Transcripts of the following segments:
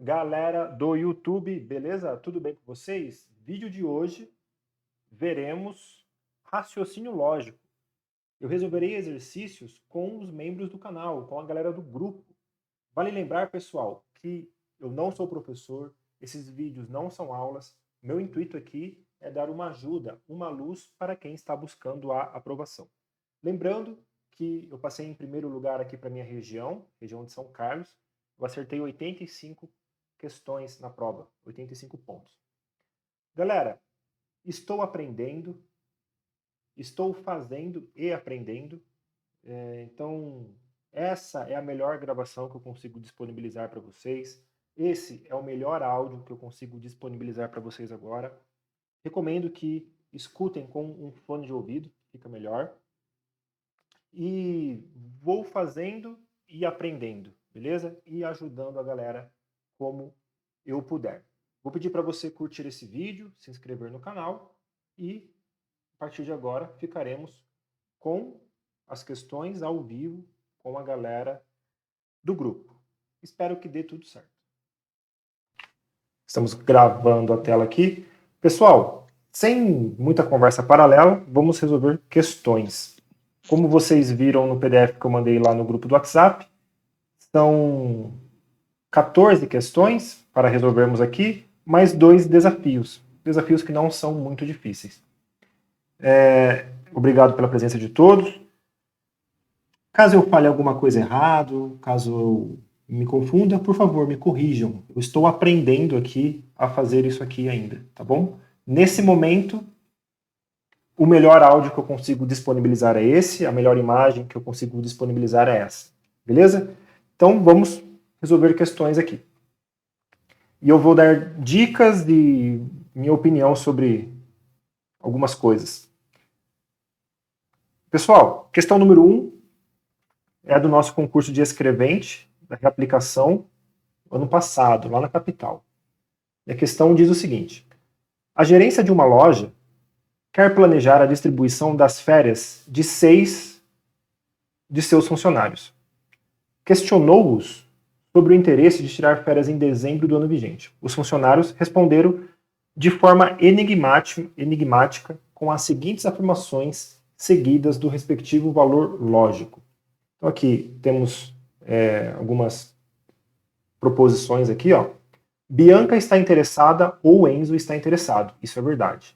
Galera do YouTube, beleza? Tudo bem com vocês? Vídeo de hoje, veremos raciocínio lógico. Eu resolverei exercícios com os membros do canal, com a galera do grupo. Vale lembrar, pessoal, que eu não sou professor, esses vídeos não são aulas. Meu intuito aqui é dar uma ajuda, uma luz para quem está buscando a aprovação. Lembrando que eu passei em primeiro lugar aqui para minha região de São Carlos. Eu acertei 85 questões na prova, 85 pontos. Galera, estou aprendendo, estou fazendo e aprendendo. Então, essa é a melhor gravação que eu consigo disponibilizar para vocês. Esse é o melhor áudio que eu consigo disponibilizar para vocês agora. Recomendo que escutem com um fone de ouvido, fica melhor. E vou fazendo e aprendendo, beleza? E ajudando a galera como eu puder. Vou pedir para você curtir esse vídeo, se inscrever no canal e, a partir de agora, ficaremos com as questões ao vivo com a galera do grupo. Espero que dê tudo certo. Estamos gravando a tela aqui. Pessoal, sem muita conversa paralela, vamos resolver questões. Como vocês viram no PDF que eu mandei lá no grupo do WhatsApp, são 14 questões para resolvermos aqui, mais 2 desafios. Desafios que não são muito difíceis. Obrigado pela presença de todos. Caso eu fale alguma coisa errado, caso eu me confunda, por favor, me corrijam. Eu estou aprendendo aqui a fazer isso aqui ainda, tá bom? Nesse momento, o melhor áudio que eu consigo disponibilizar é esse, a melhor imagem que eu consigo disponibilizar é essa. Beleza? Então, vamos resolver questões aqui. E eu vou dar dicas de minha opinião sobre algumas coisas. Pessoal, questão número 1 é do nosso concurso de escrevente, da reaplicação, ano passado, lá na capital. E a questão diz o seguinte: a gerência de uma loja quer planejar a distribuição das férias de 6 de seus funcionários. Questionou-os sobre o interesse de tirar férias em dezembro do ano vigente. Os funcionários responderam de forma enigmática com as seguintes afirmações seguidas do respectivo valor lógico. Então aqui temos algumas proposições aqui, ó. Bianca está interessada ou Enzo está interessado. Isso é verdade.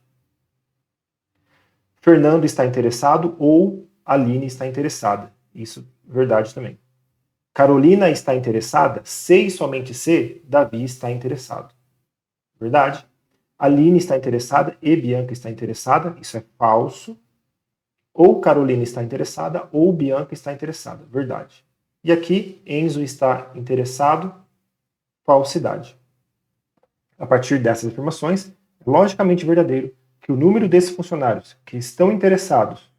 Fernando está interessado ou Aline está interessada. Isso é verdade também. Carolina está interessada, se e somente se Davi está interessado. Verdade. Aline está interessada e Bianca está interessada. Isso é falso. Ou Carolina está interessada ou Bianca está interessada. Verdade. E aqui, Enzo está interessado. Falsidade. A partir dessas afirmações, é logicamente verdadeiro que o número desses funcionários que estão interessados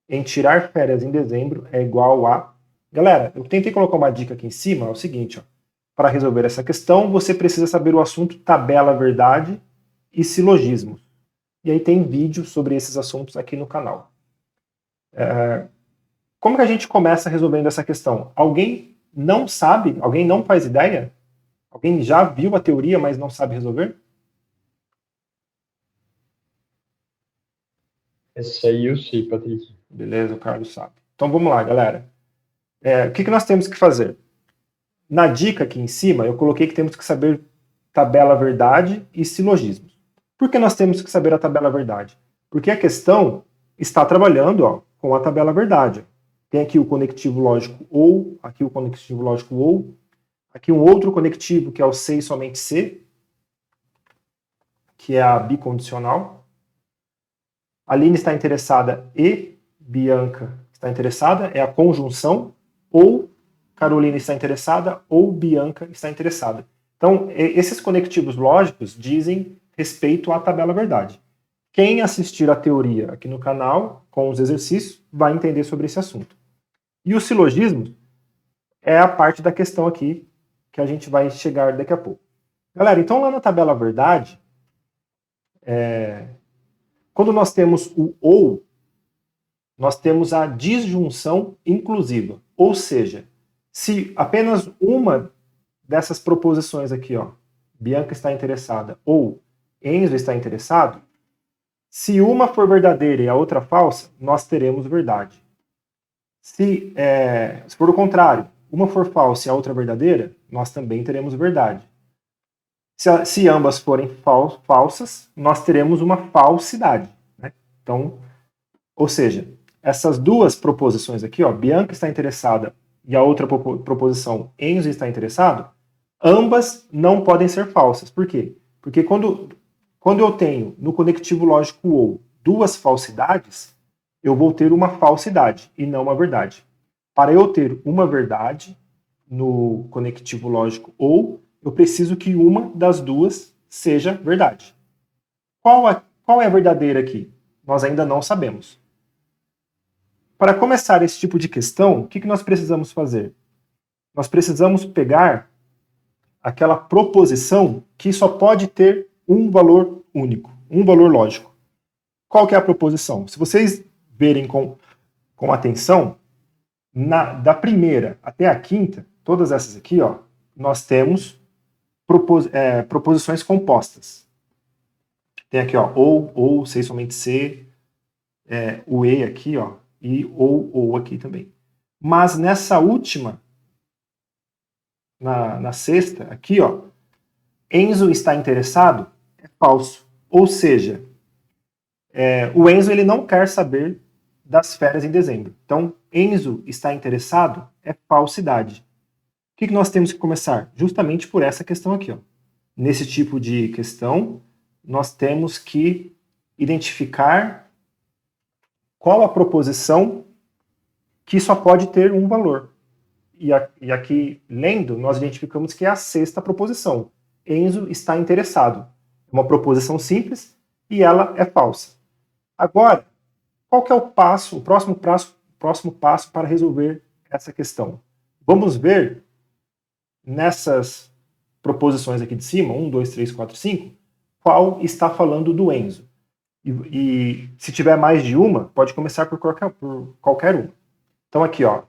em tirar férias em dezembro é igual a... Galera, eu tentei colocar uma dica aqui em cima, é o seguinte, ó. Para resolver essa questão, você precisa saber o assunto tabela verdade e silogismos. E aí tem vídeo sobre esses assuntos aqui no canal. Como que a gente começa resolvendo essa questão? Alguém não sabe? Alguém não faz ideia? Alguém já viu a teoria, mas não sabe resolver? Essa aí eu sei, Patrick. Beleza, o Carlos sabe. Então vamos lá, galera. O que nós temos que fazer? Na dica aqui em cima, eu coloquei que temos que saber tabela verdade e silogismos. Por que nós temos que saber a tabela verdade? Porque a questão está trabalhando, ó, com a tabela verdade. Tem aqui o conectivo lógico ou, aqui o conectivo lógico ou, aqui um outro conectivo que é o se e somente se, que é a bicondicional. Aline está interessada e Bianca está interessada, é a conjunção, ou Carolina está interessada ou Bianca está interessada. Então, esses conectivos lógicos dizem respeito à tabela verdade. Quem assistir a teoria aqui no canal, com os exercícios, vai entender sobre esse assunto. E o silogismo é a parte da questão aqui que a gente vai chegar daqui a pouco. Galera, então lá na tabela verdade, quando nós temos o ou, nós temos a disjunção inclusiva. Ou seja, se apenas uma dessas proposições aqui, ó, Bianca está interessada ou Enzo está interessado, se uma for verdadeira e a outra falsa, nós teremos verdade. Se for o contrário, uma for falsa e a outra verdadeira, nós também teremos verdade. Se ambas forem falsas, nós teremos uma falsidade. Né? Então, ou seja, essas duas proposições aqui, ó, Bianca está interessada e a outra proposição, Enzo está interessado, ambas não podem ser falsas. Por quê? Porque quando eu tenho no conectivo lógico ou duas falsidades, eu vou ter uma falsidade e não uma verdade. Para eu ter uma verdade no conectivo lógico ou, eu preciso que uma das duas seja verdade. Qual é a verdadeira aqui? Nós ainda não sabemos. Para começar esse tipo de questão, o que nós precisamos fazer? Nós precisamos pegar aquela proposição que só pode ter um valor único, um valor lógico. Qual que é a proposição? Se vocês verem com atenção, da primeira até a quinta, todas essas aqui, ó, nós temos proposições compostas. Tem aqui, ó, ou, C somente C, o E aqui, ó, e ou aqui também. Mas nessa última, na sexta, aqui, ó, Enzo está interessado, é falso. Ou seja, o Enzo ele não quer saber das férias em dezembro. Então, Enzo está interessado é falsidade. O que nós temos que começar? Justamente por essa questão aqui. Ó. Nesse tipo de questão, nós temos que identificar qual a proposição que só pode ter um valor. E aqui, lendo, nós identificamos que é a sexta proposição. Enzo está interessado. É uma proposição simples e ela é falsa. Agora, qual que é o próximo passo para resolver essa questão? Vamos ver nessas proposições aqui de cima, 1, 2, 3, 4, 5, qual está falando do Enzo. E se tiver mais de uma, pode começar por qualquer uma. Então aqui, ó,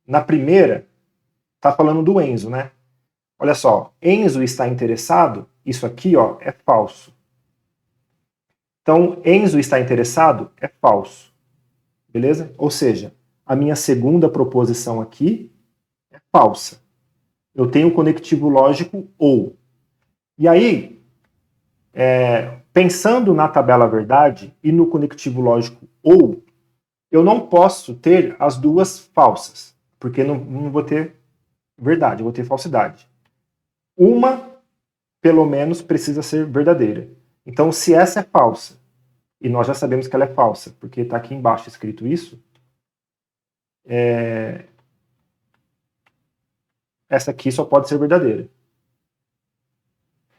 na primeira, está falando do Enzo, né? Olha só, Enzo está interessado, isso aqui, ó, é falso. Então, Enzo está interessado é falso. Beleza? Ou seja, a minha segunda proposição aqui é falsa. Eu tenho um conectivo lógico ou. E aí, pensando na tabela verdade e no conectivo lógico ou, eu não posso ter as duas falsas, porque não vou ter verdade, eu vou ter falsidade. Uma, pelo menos, precisa ser verdadeira. Então, se essa é falsa, e nós já sabemos que ela é falsa, porque está aqui embaixo escrito isso, essa aqui só pode ser verdadeira.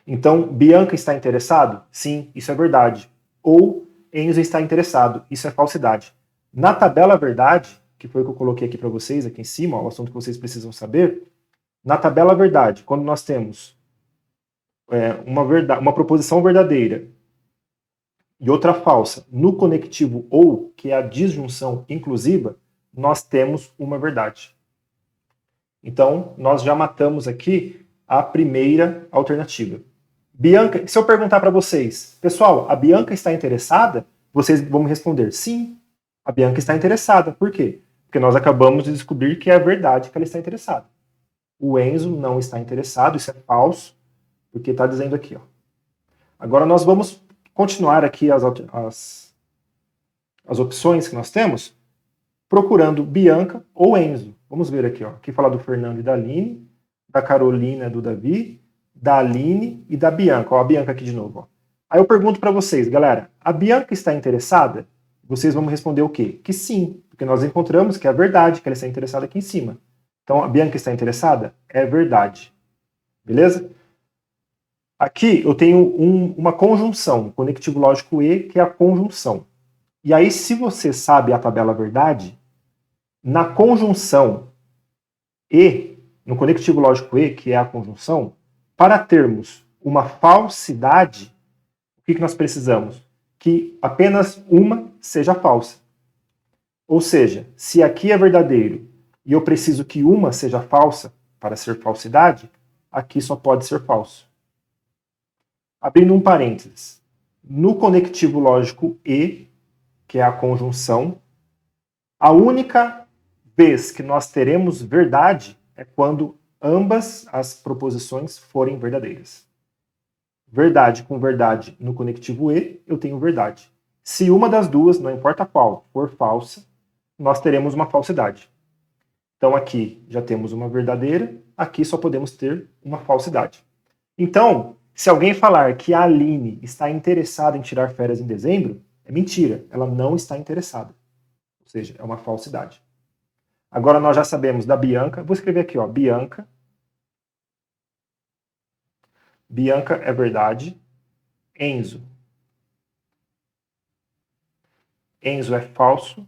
Então, Bianca está interessado? Sim, isso é verdade. Ou Enzo está interessado, isso é falsidade. Na tabela verdade, que foi o que eu coloquei aqui para vocês, aqui em cima, ó, o assunto que vocês precisam saber, na tabela verdade, quando nós temos uma proposição verdadeira e outra falsa no conectivo ou, que é a disjunção inclusiva, nós temos uma verdade. Então, nós já matamos aqui a primeira alternativa. Bianca, se eu perguntar para vocês, pessoal, a Bianca está interessada? Vocês vão me responder, sim, a Bianca está interessada. Por quê? Porque nós acabamos de descobrir que é verdade que ela está interessada. O Enzo não está interessado, isso é falso, porque está dizendo aqui. Ó. Agora nós vamos continuar aqui as opções que nós temos, procurando Bianca ou Enzo. Vamos ver aqui. Ó. Aqui fala do Fernando e da Aline, da Carolina e do Davi, da Aline e da Bianca. Ó, a Bianca aqui de novo. Ó. Aí eu pergunto para vocês, galera, a Bianca está interessada? Vocês vão me responder o quê? Que sim, porque nós encontramos que é verdade que ela está interessada aqui em cima. Então, a Bianca está interessada? É verdade. Beleza? Aqui eu tenho uma conjunção, conectivo lógico E, que é a conjunção. E aí, se você sabe a tabela verdade, na conjunção E, no conectivo lógico E, que é a conjunção, para termos uma falsidade, o que nós precisamos? Que apenas uma seja falsa. Ou seja, se aqui é verdadeiro e eu preciso que uma seja falsa para ser falsidade, aqui só pode ser falso. Abrindo um parênteses. No conectivo lógico e, que é a conjunção, a única vez que nós teremos verdade é quando ambas as proposições forem verdadeiras. Verdade com verdade no conectivo e, eu tenho verdade. Se uma das duas, não importa qual, for falsa, nós teremos uma falsidade. Então aqui já temos uma verdadeira, aqui só podemos ter uma falsidade. Então, se alguém falar que a Aline está interessada em tirar férias em dezembro, é mentira, ela não está interessada. Ou seja, é uma falsidade. Agora nós já sabemos da Bianca, vou escrever aqui, ó, Bianca. Bianca é verdade. Enzo. Enzo é falso.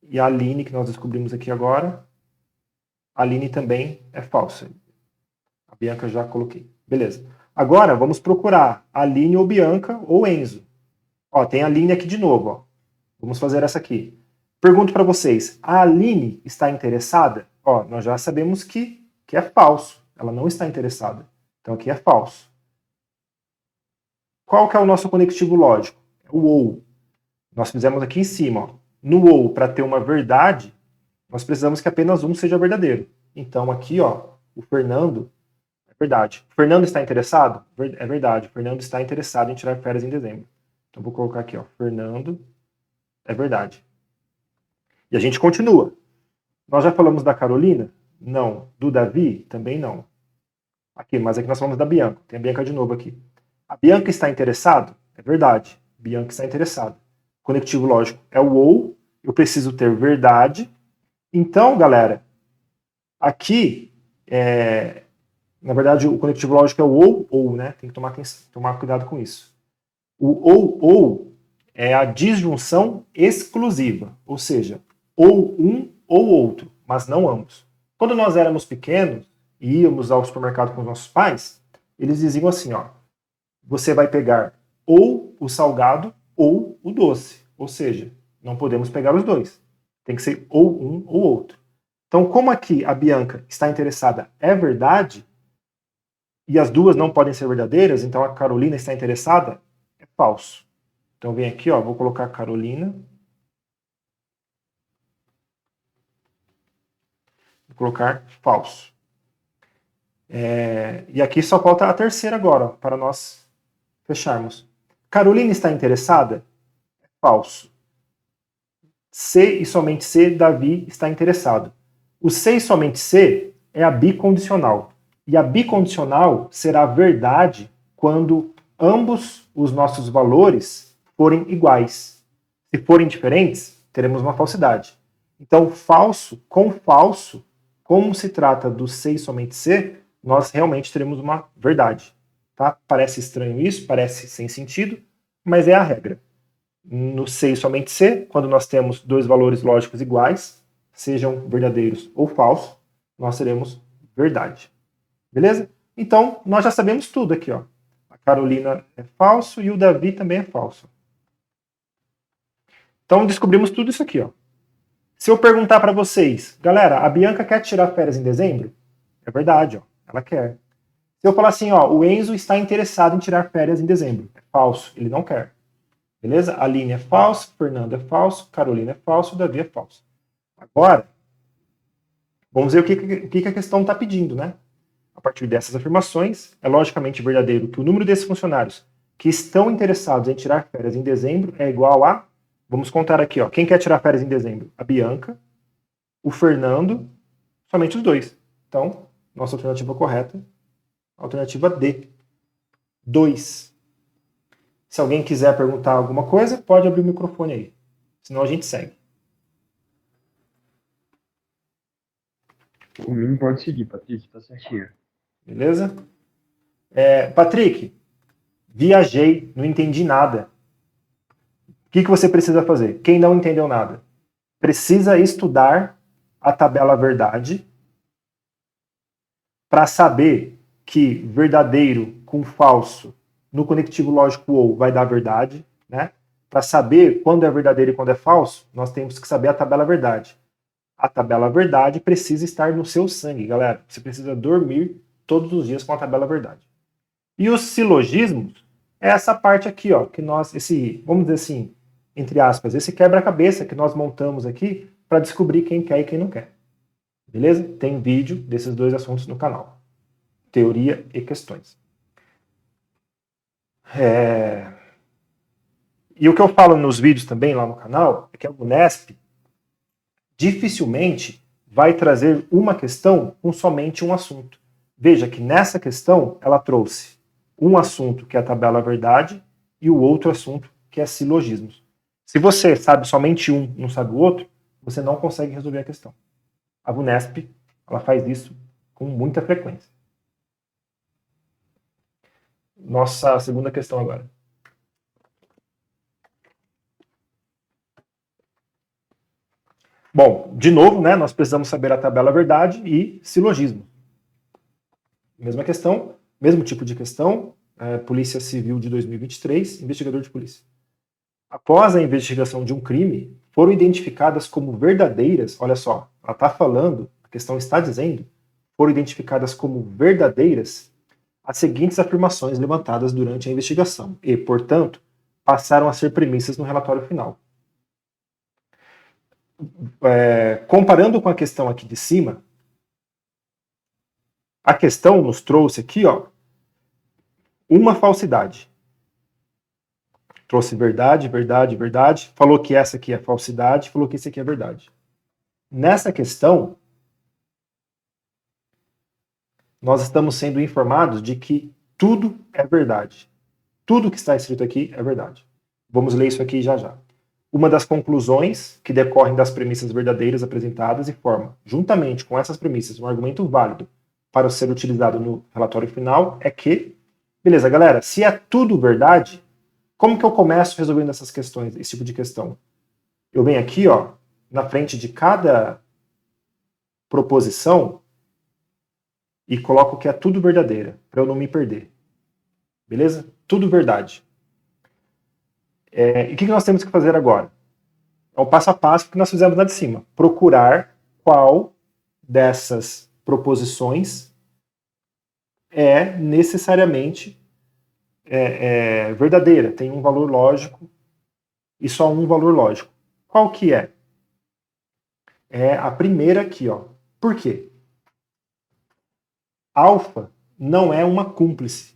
E a Aline, que nós descobrimos aqui agora, a Aline também é falsa. A Bianca já coloquei. Beleza. Agora vamos procurar Aline ou Bianca ou Enzo. Ó, tem a Aline aqui de novo. Ó. Vamos fazer essa aqui. Pergunto para vocês, a Aline está interessada? Ó, nós já sabemos que é falso. Ela não está interessada. Então aqui é falso. Qual que é o nosso conectivo lógico? É o ou. Nós fizemos aqui em cima. Ó. No ou, para ter uma verdade, nós precisamos que apenas um seja verdadeiro. Então aqui, ó, o Fernando é verdade. O Fernando está interessado? É verdade. O Fernando está interessado em tirar férias em dezembro. Então vou colocar aqui, ó, Fernando é verdade. E a gente continua. Nós já falamos da Carolina? Não. Do Davi? Também não. Aqui, mas aqui nós falamos da Bianca. Tem a Bianca de novo aqui. A Bianca está interessado? É verdade. Bianca está interessada. Conectivo lógico é o ou. Eu preciso ter verdade. Então, galera, aqui, na verdade, o conectivo lógico é o ou, né? Tem que tomar cuidado com isso. O ou é a disjunção exclusiva, ou seja, ou um ou outro, mas não ambos. Quando nós éramos pequenos e íamos ao supermercado com os nossos pais, eles diziam assim, ó, você vai pegar ou o salgado ou o doce, ou seja, não podemos pegar os dois. Tem que ser ou um ou outro. Então, como aqui a Bianca está interessada é verdade, e as duas não podem ser verdadeiras, então a Carolina está interessada, é falso. Então vem aqui, ó, vou colocar Carolina. Vou colocar falso. E aqui só falta a terceira agora, ó, para nós fecharmos. Carolina está interessada? É falso. C e somente C, Davi está interessado. O C e somente C é a bicondicional. E a bicondicional será verdade quando ambos os nossos valores forem iguais. Se forem diferentes, teremos uma falsidade. Então, falso, como se trata do C e somente C, nós realmente teremos uma verdade. Tá? Parece estranho isso, parece sem sentido, mas é a regra. No C e somente C, quando nós temos dois valores lógicos iguais, sejam verdadeiros ou falsos, nós teremos verdade. Beleza? Então, nós já sabemos tudo aqui. Ó. A Carolina é falso e o Davi também é falso. Então, descobrimos tudo isso aqui. Ó. Se eu perguntar para vocês, galera, a Bianca quer tirar férias em dezembro? É verdade, ó, ela quer. Se eu falar assim, ó, o Enzo está interessado em tirar férias em dezembro, é falso, ele não quer. Beleza? Aline é falso, Fernando é falso, Carolina é falso, Davi é falso. Agora, vamos ver o que a questão está pedindo, né? A partir dessas afirmações, é logicamente verdadeiro que o número desses funcionários que estão interessados em tirar férias em dezembro é igual a... Vamos contar aqui, ó. Quem quer tirar férias em dezembro? A Bianca, o Fernando, somente os dois. Então, nossa alternativa correta, alternativa D. 2. Se alguém quiser perguntar alguma coisa, pode abrir o microfone aí. Senão a gente segue. O mim pode seguir, Patrick, tá certinho. Beleza? Patrick, viajei, não entendi nada. O que você precisa fazer? Quem não entendeu nada? Precisa estudar a tabela verdade para saber que verdadeiro com falso no conectivo lógico ou vai dar verdade, né? Para saber quando é verdadeiro e quando é falso, nós temos que saber a tabela verdade. A tabela verdade precisa estar no seu sangue, galera. Você precisa dormir todos os dias com a tabela verdade. E os silogismos é essa parte aqui, ó, que nós, vamos dizer assim, entre aspas, esse quebra-cabeça que nós montamos aqui para descobrir quem quer e quem não quer. Beleza? Tem vídeo desses dois assuntos no canal. Teoria e questões. E o que eu falo nos vídeos também lá no canal é que a Unesp dificilmente vai trazer uma questão com somente um assunto. Veja que nessa questão ela trouxe um assunto que é a tabela verdade e o outro assunto que é silogismos. Se você sabe somente um, não sabe o outro, você não consegue resolver a questão. A Unesp, ela faz isso com muita frequência. Nossa segunda questão agora. Bom, de novo, né, nós precisamos saber a tabela verdade e silogismo. Mesma questão, mesmo tipo de questão, Polícia Civil de 2023, investigador de polícia. Após a investigação de um crime, foram identificadas como verdadeiras, olha só, ela está falando, a questão está dizendo, foram identificadas como verdadeiras as seguintes afirmações levantadas durante a investigação e, portanto, passaram a ser premissas no relatório final. Comparando com a questão aqui de cima, a questão nos trouxe aqui, ó, uma falsidade. Trouxe verdade, verdade, verdade, falou que essa aqui é falsidade, falou que esse aqui é verdade. Nessa questão, nós estamos sendo informados de que tudo é verdade. Tudo que está escrito aqui é verdade. Vamos ler isso aqui já já. Uma das conclusões que decorrem das premissas verdadeiras apresentadas e forma, juntamente com essas premissas, um argumento válido para ser utilizado no relatório final é que, beleza, galera, se é tudo verdade, como que eu começo resolvendo essas questões, esse tipo de questão? Eu venho aqui, ó, na frente de cada proposição e coloco que é tudo verdadeira, para eu não me perder. Beleza? Tudo verdade. E o que nós temos que fazer agora? É o passo a passo que nós fizemos lá de cima. Procurar qual dessas proposições é necessariamente verdadeira, tem um valor lógico e só um valor lógico. Qual que é? É a primeira aqui, ó. Por quê? Alfa não é uma cúmplice.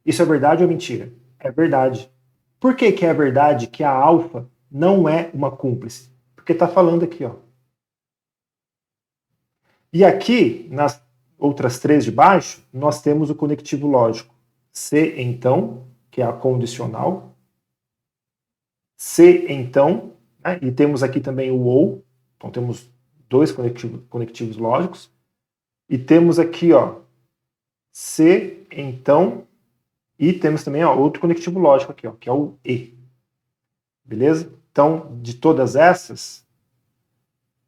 Isso é verdade ou mentira? É verdade. Por que que é verdade que a alfa não é uma cúmplice? Porque está falando aqui, ó. E aqui, nas outras três de baixo, nós temos o conectivo lógico. Se então, que é a condicional. Se então, né? E temos aqui também o ou. Então temos dois conectivos lógicos. E temos aqui, ó, se então, e temos também, ó, outro conectivo lógico aqui, ó, que é o e. Beleza? Então, de todas essas,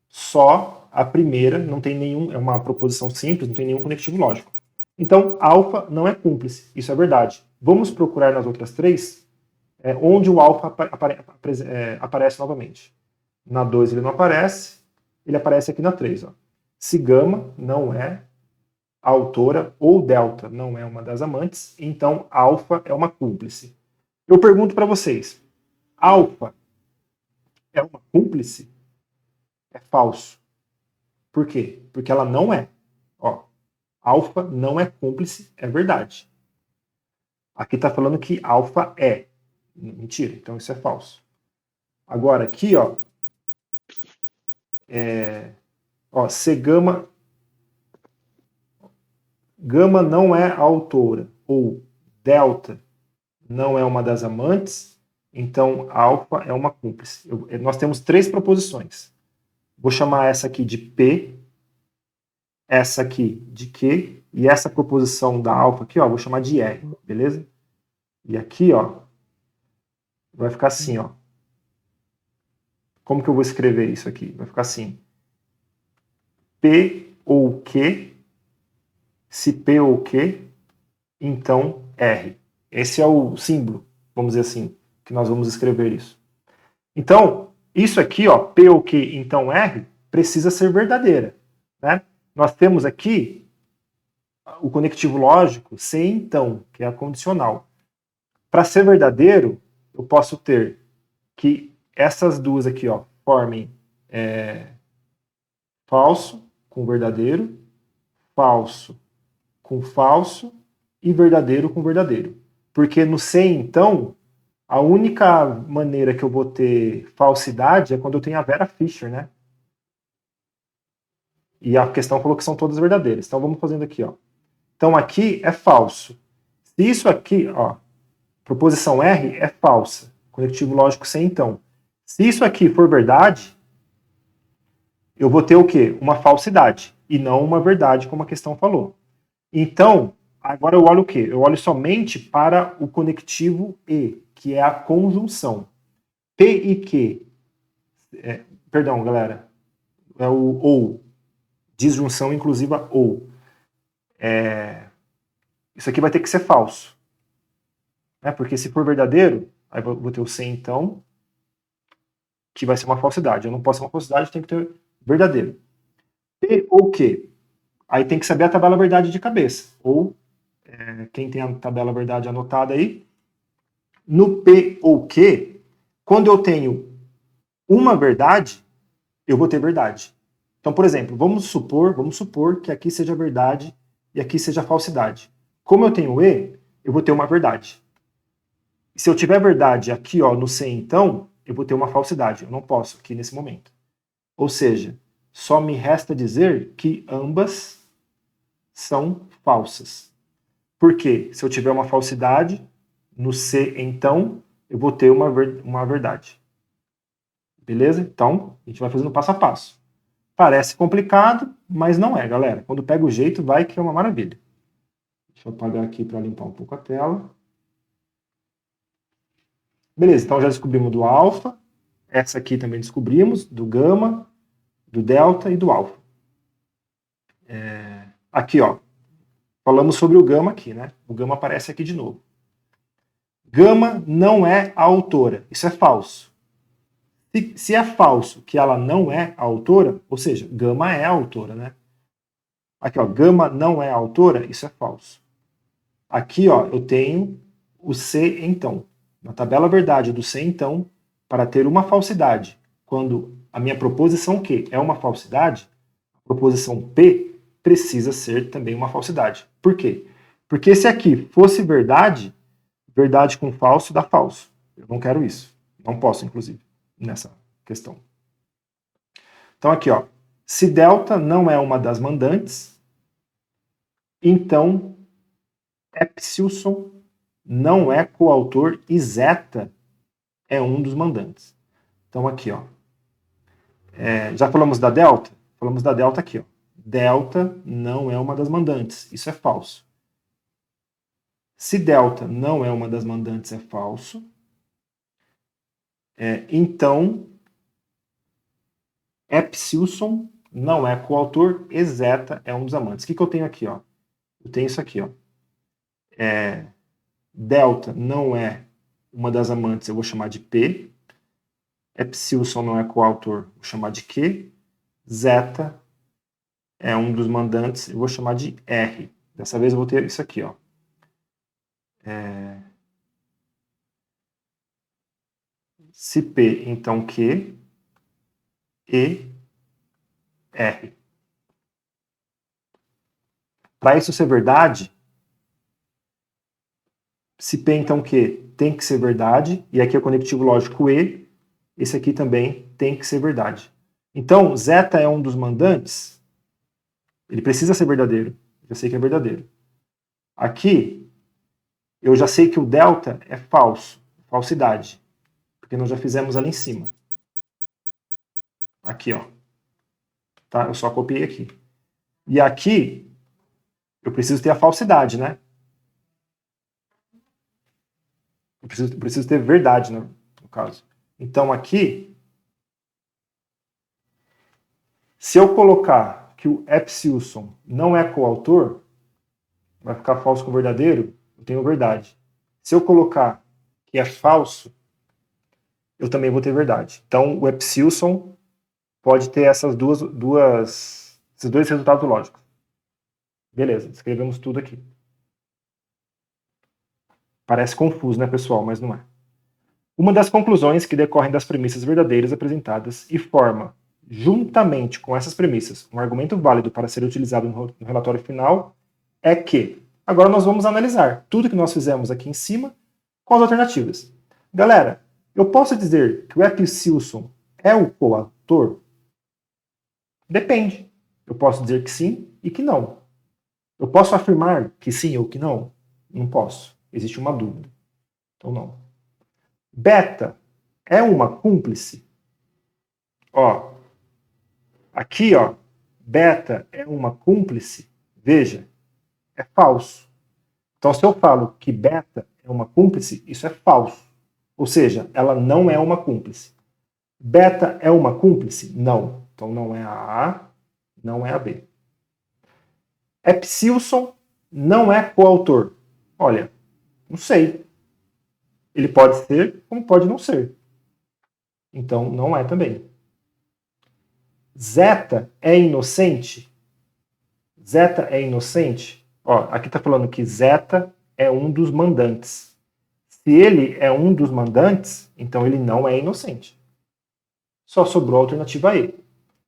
só a primeira não tem nenhum, é uma proposição simples, não tem nenhum conectivo lógico. Então, alfa não é cúmplice, isso é verdade. Vamos procurar nas outras três, onde o alfa aparece novamente. Na 2 ele não aparece, ele aparece aqui na 3. Ó. Se gama não é a autora ou delta não é uma das amantes, então alfa é uma cúmplice. Eu pergunto para vocês, alfa é uma cúmplice? É falso. Por quê? Porque ela não é. Ó, alfa não é cúmplice, é verdade. Aqui está falando que alfa é. Mentira, então isso é falso. Agora aqui, ó, se gama não é a autora, ou delta não é uma das amantes, então alfa é uma cúmplice. Nós temos três proposições. Vou chamar essa aqui de P, essa aqui de Q, e essa proposição da alfa aqui, ó, vou chamar de R, beleza? E aqui, ó, vai ficar assim, ó. Como que eu vou escrever isso aqui? Vai ficar assim. P ou Q, se P ou Q, então R. Esse é o símbolo, vamos dizer assim, que nós vamos escrever isso. Então, isso aqui, ó, P ou Q, então R, precisa ser verdadeira, né? Nós temos aqui o conectivo lógico se então, que é a condicional. Para ser verdadeiro, eu posso ter que essas duas aqui, ó, formem falso com verdadeiro, falso com falso e verdadeiro com verdadeiro. Porque no se então, a única maneira que eu vou ter falsidade é quando eu tenho a Vera Fischer, né? E a questão falou que são todas verdadeiras. Então vamos fazendo aqui, ó. Então aqui é falso. Se isso aqui, ó, proposição R é falsa. Conectivo lógico sem então. Se isso aqui for verdade, eu vou ter o quê? Uma falsidade e não uma verdade, como a questão falou. Então, agora eu olho o quê? Eu olho somente para o conectivo E, que é a conjunção. P e Q. Perdão, galera. É o ou. Disjunção inclusiva ou. Isso aqui vai ter que ser falso. Né? Porque se for verdadeiro, aí eu vou ter o se então, que vai ser uma falsidade. Eu não posso ter uma falsidade, eu tenho que ter verdadeiro. P ou Q. Aí tem que saber a tabela verdade de cabeça. Ou, quem tem a tabela verdade anotada aí, no P ou Q, quando eu tenho uma verdade, eu vou ter verdade. Então, por exemplo, vamos supor que aqui seja verdade e aqui seja falsidade. Como eu tenho E, eu vou ter uma verdade. Se eu tiver verdade aqui, ó, no se então, eu vou ter uma falsidade. Eu não posso aqui nesse momento. Ou seja, só me resta dizer que ambas são falsas. Por quê? Se eu tiver uma falsidade, no se então, eu vou ter uma verdade. Beleza? Então, a gente vai fazendo passo a passo. Parece complicado, mas não é, galera. Quando pega o jeito, vai que é uma maravilha. Deixa eu apagar aqui para limpar um pouco a tela. Beleza, então já descobrimos do alfa. Essa aqui também descobrimos, do gama, do delta e do alfa. Aqui, ó. Falamos sobre o gama aqui, né? O gama aparece aqui de novo. Gama não é a autora. Isso é falso. Se é falso que ela não é a autora, ou seja, gama é a autora, né? Aqui, ó, gama não é a autora, isso é falso. Aqui, ó, eu tenho o se então. Na tabela verdade do se então, para ter uma falsidade, quando a minha proposição Q é uma falsidade, a proposição P precisa ser também uma falsidade. Por quê? Porque se aqui fosse verdade, verdade com falso dá falso. Eu não quero isso. Não posso, inclusive, nessa questão. Então aqui, ó, se delta não é uma das mandantes, então Epsilon não é coautor e zeta é um dos mandantes. Então aqui, ó, já falamos da delta? Falamos da delta aqui, ó. Delta não é uma das mandantes, isso é falso. Se delta não é uma das mandantes, é falso. Então, Epsilon não é coautor e zeta é um dos amantes. O que eu tenho aqui, ó? Eu tenho isso aqui, ó. Delta não é uma das amantes, eu vou chamar de P. Epsilon não é coautor, vou chamar de Q. Zeta é um dos mandantes, eu vou chamar de R. Dessa vez eu vou ter isso aqui, ó. Se P, então Q, E, R. Para isso ser verdade, se P, então Q, tem que ser verdade, e aqui é o conectivo lógico E, esse aqui também tem que ser verdade. Então, zeta é um dos mandantes, ele precisa ser verdadeiro. Eu sei que é verdadeiro. Aqui, eu já sei que o delta é falso, falsidade, porque nós já fizemos ali em cima. Aqui, ó. Tá? Eu só copiei aqui. E aqui, eu preciso ter a falsidade, né? Eu preciso ter verdade, né, no caso. Então aqui, se eu colocar que o Epsilon não é coautor, vai ficar falso com verdadeiro, eu tenho verdade. Se eu colocar que é falso, eu também vou ter verdade. Então o Epsilon pode ter esses dois resultados lógicos. Beleza, escrevemos tudo aqui. Parece confuso, né, pessoal? Mas não é. Uma das conclusões que decorrem das premissas verdadeiras apresentadas e forma, juntamente com essas premissas, um argumento válido para ser utilizado no relatório final é que, agora nós vamos analisar tudo que nós fizemos aqui em cima com as alternativas. Galera, eu posso dizer que o Epsilon é o coautor? Depende. Eu posso dizer que sim e que não. Eu posso afirmar que sim ou que não? Não posso. Existe uma dúvida. Então não. Beta é uma cúmplice? Ó, aqui, ó, beta é uma cúmplice? Veja, é falso. Então, se eu falo que beta é uma cúmplice, isso é falso. Ou seja, ela não é uma cúmplice. Beta é uma cúmplice? Não. Então, não é a A, não é a B. Epsilon não é coautor? Olha, não sei. Ele pode ser, como pode não ser. Então, não é também. Zeta é inocente? Zeta é inocente? Ó, aqui está falando que Zeta é um dos mandantes. Se ele é um dos mandantes, então ele não é inocente. Só sobrou a alternativa E.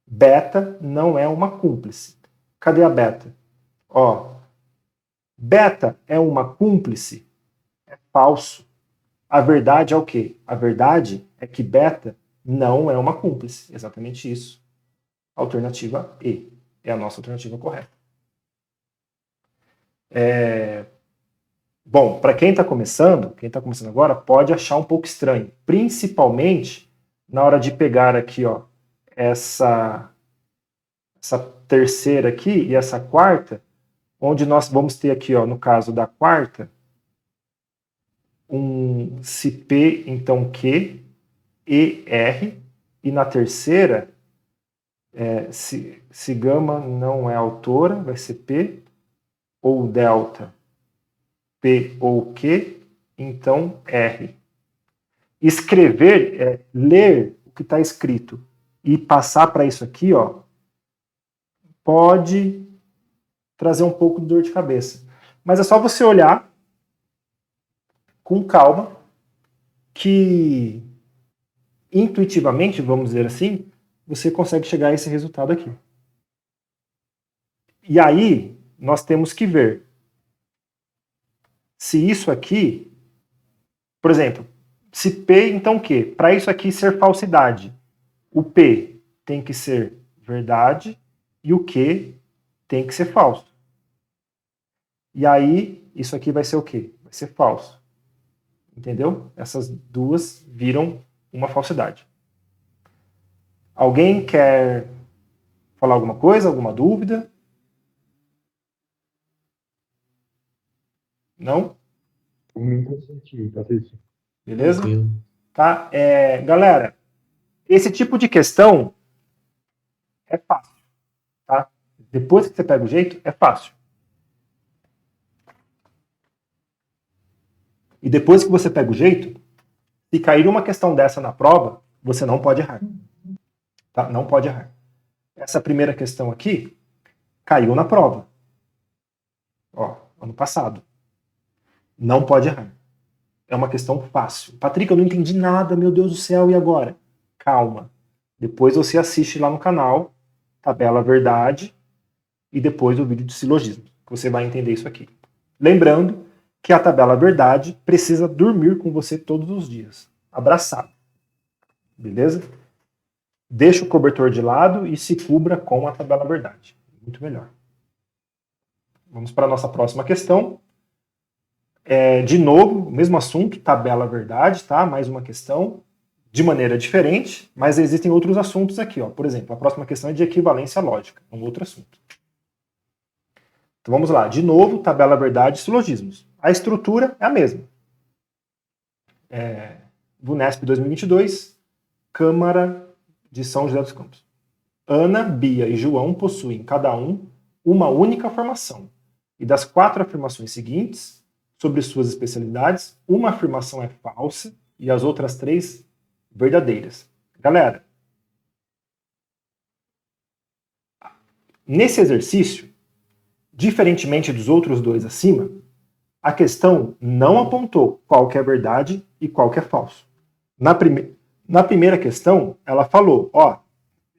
Beta não é uma cúmplice. Cadê a beta? Ó, beta é uma cúmplice? É falso. A verdade é o quê? A verdade é que beta não é uma cúmplice. Exatamente isso. Alternativa E. É a nossa alternativa correta. Bom, para quem está começando agora, pode achar um pouco estranho. Principalmente na hora de pegar aqui, ó, essa terceira aqui e essa quarta, onde nós vamos ter aqui, ó, no caso da quarta, um se P, então Q, E, R, e na terceira, se gama não é autora, vai ser P, ou delta, P ou Q, então R. Escrever, ler o que está escrito e passar para isso aqui, ó, pode trazer um pouco de dor de cabeça. Mas é só você olhar com calma que intuitivamente, vamos dizer assim, você consegue chegar a esse resultado aqui. E aí, nós temos que ver se isso aqui, por exemplo, se P, então o quê? Para isso aqui ser falsidade, o P tem que ser verdade e o Q tem que ser falso. E aí, isso aqui vai ser o quê? Vai ser falso. Entendeu? Essas duas viram uma falsidade. Alguém quer falar alguma coisa, alguma dúvida? Não? Por mim tá certinho, Patrícia. Beleza? Tranquilo. Tá? Galera, esse tipo de questão é fácil. Tá? Depois que você pega o jeito, é fácil. E depois que você pega o jeito, se cair uma questão dessa na prova, você não pode errar. Tá? Não pode errar. Essa primeira questão aqui caiu na prova. Ó, ano passado. Não pode errar. É uma questão fácil. Patrick, eu não entendi nada, meu Deus do céu, e agora? Calma. Depois você assiste lá no canal, Tabela Verdade, e depois o vídeo de silogismo, que você vai entender isso aqui. Lembrando que a Tabela Verdade precisa dormir com você todos os dias. Abraçado. Beleza? Deixa o cobertor de lado e se cubra com a Tabela Verdade. Muito melhor. Vamos para a nossa próxima questão. De novo, o mesmo assunto, tabela verdade, tá? Mais uma questão, de maneira diferente, mas existem outros assuntos aqui, ó. Por exemplo, a próxima questão é de equivalência lógica, um outro assunto. Então vamos lá, de novo, tabela verdade e silogismos. A estrutura é a mesma. VUNESP 2022, Câmara de São José dos Campos. Ana, Bia e João possuem, cada um, uma única afirmação. E das 4 afirmações seguintes, sobre suas especialidades, uma afirmação é falsa e as outras 3 verdadeiras. Galera, nesse exercício, diferentemente dos outros dois acima, a questão não apontou qual que é verdade e qual que é falso. Na primeira questão, ela falou, ó,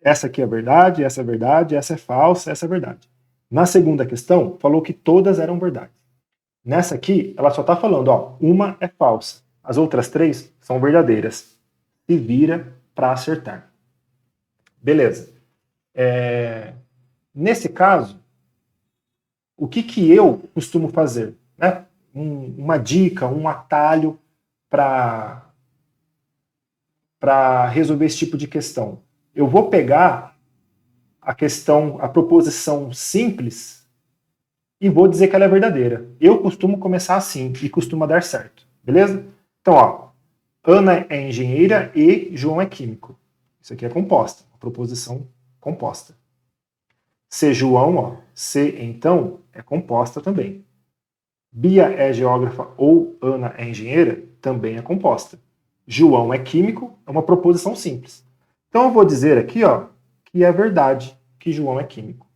essa aqui é verdade, essa é falsa, essa é verdade. Na segunda questão, falou que todas eram verdade. Nessa aqui, ela só está falando, ó, uma é falsa, as outras 3 são verdadeiras. Se vira para acertar. Beleza. Nesse caso, o que eu costumo fazer? Né? Uma dica, um atalho para resolver esse tipo de questão. Eu vou pegar a questão, a proposição simples e vou dizer que ela é verdadeira. Eu costumo começar assim e costuma dar certo. Beleza? Então, ó, Ana é engenheira e João é químico. Isso aqui é composta, uma proposição composta. Se João, ó, se então, é composta também. Bia é geógrafa ou Ana é engenheira, também é composta. João é químico, é uma proposição simples. Então eu vou dizer aqui, ó, que é verdade que João é químico.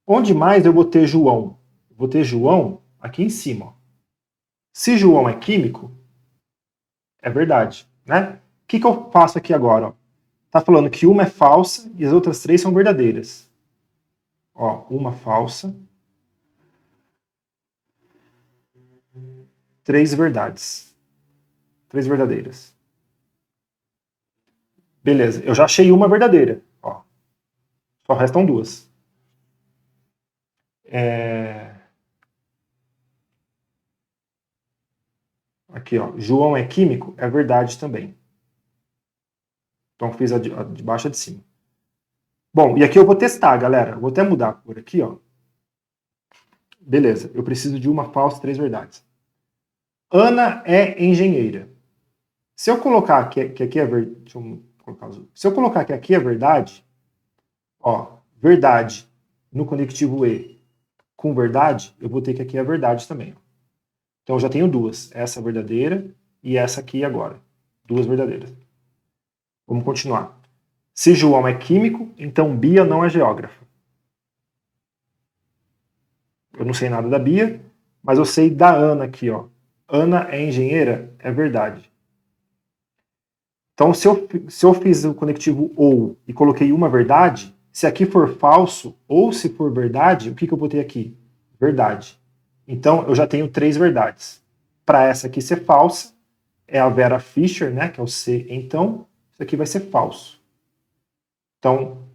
Onde mais eu vou ter João? Vou ter João aqui em cima. Ó. Se João é químico, é verdade, né? O que eu faço aqui agora? Ó? Tá falando que uma é falsa e as outras 3 são verdadeiras. Ó, uma falsa, 3 verdades. 3 verdadeiras. Beleza, eu já achei uma verdadeira. Ó, só restam 2. Aqui, ó, João é químico, é verdade também. Então fiz a de baixo e a de cima. Bom, e aqui eu vou testar, galera. Vou até mudar a cor aqui, ó. Beleza, eu preciso de uma falsa e 3 verdades. Ana é engenheira. Se eu colocar que aqui é verdade, deixa eu colocar azul. Se eu colocar que aqui é verdade, ó, verdade no conectivo E com verdade, eu vou ter que aqui é verdade também. Então eu já tenho 2, essa verdadeira e essa aqui agora. 2 verdadeiras. Vamos continuar. Se João é químico, então Bia não é geógrafa. Eu não sei nada da Bia, mas eu sei da Ana aqui, ó. Ana é engenheira, é verdade. Então, se eu fiz o conectivo ou e coloquei uma verdade, se aqui for falso ou se for verdade, o que eu botei aqui? Verdade. Então, eu já tenho 3 verdades. Para essa aqui ser falsa, é a Vera Fischer, né, que é o C, então, isso aqui vai ser falso. Então,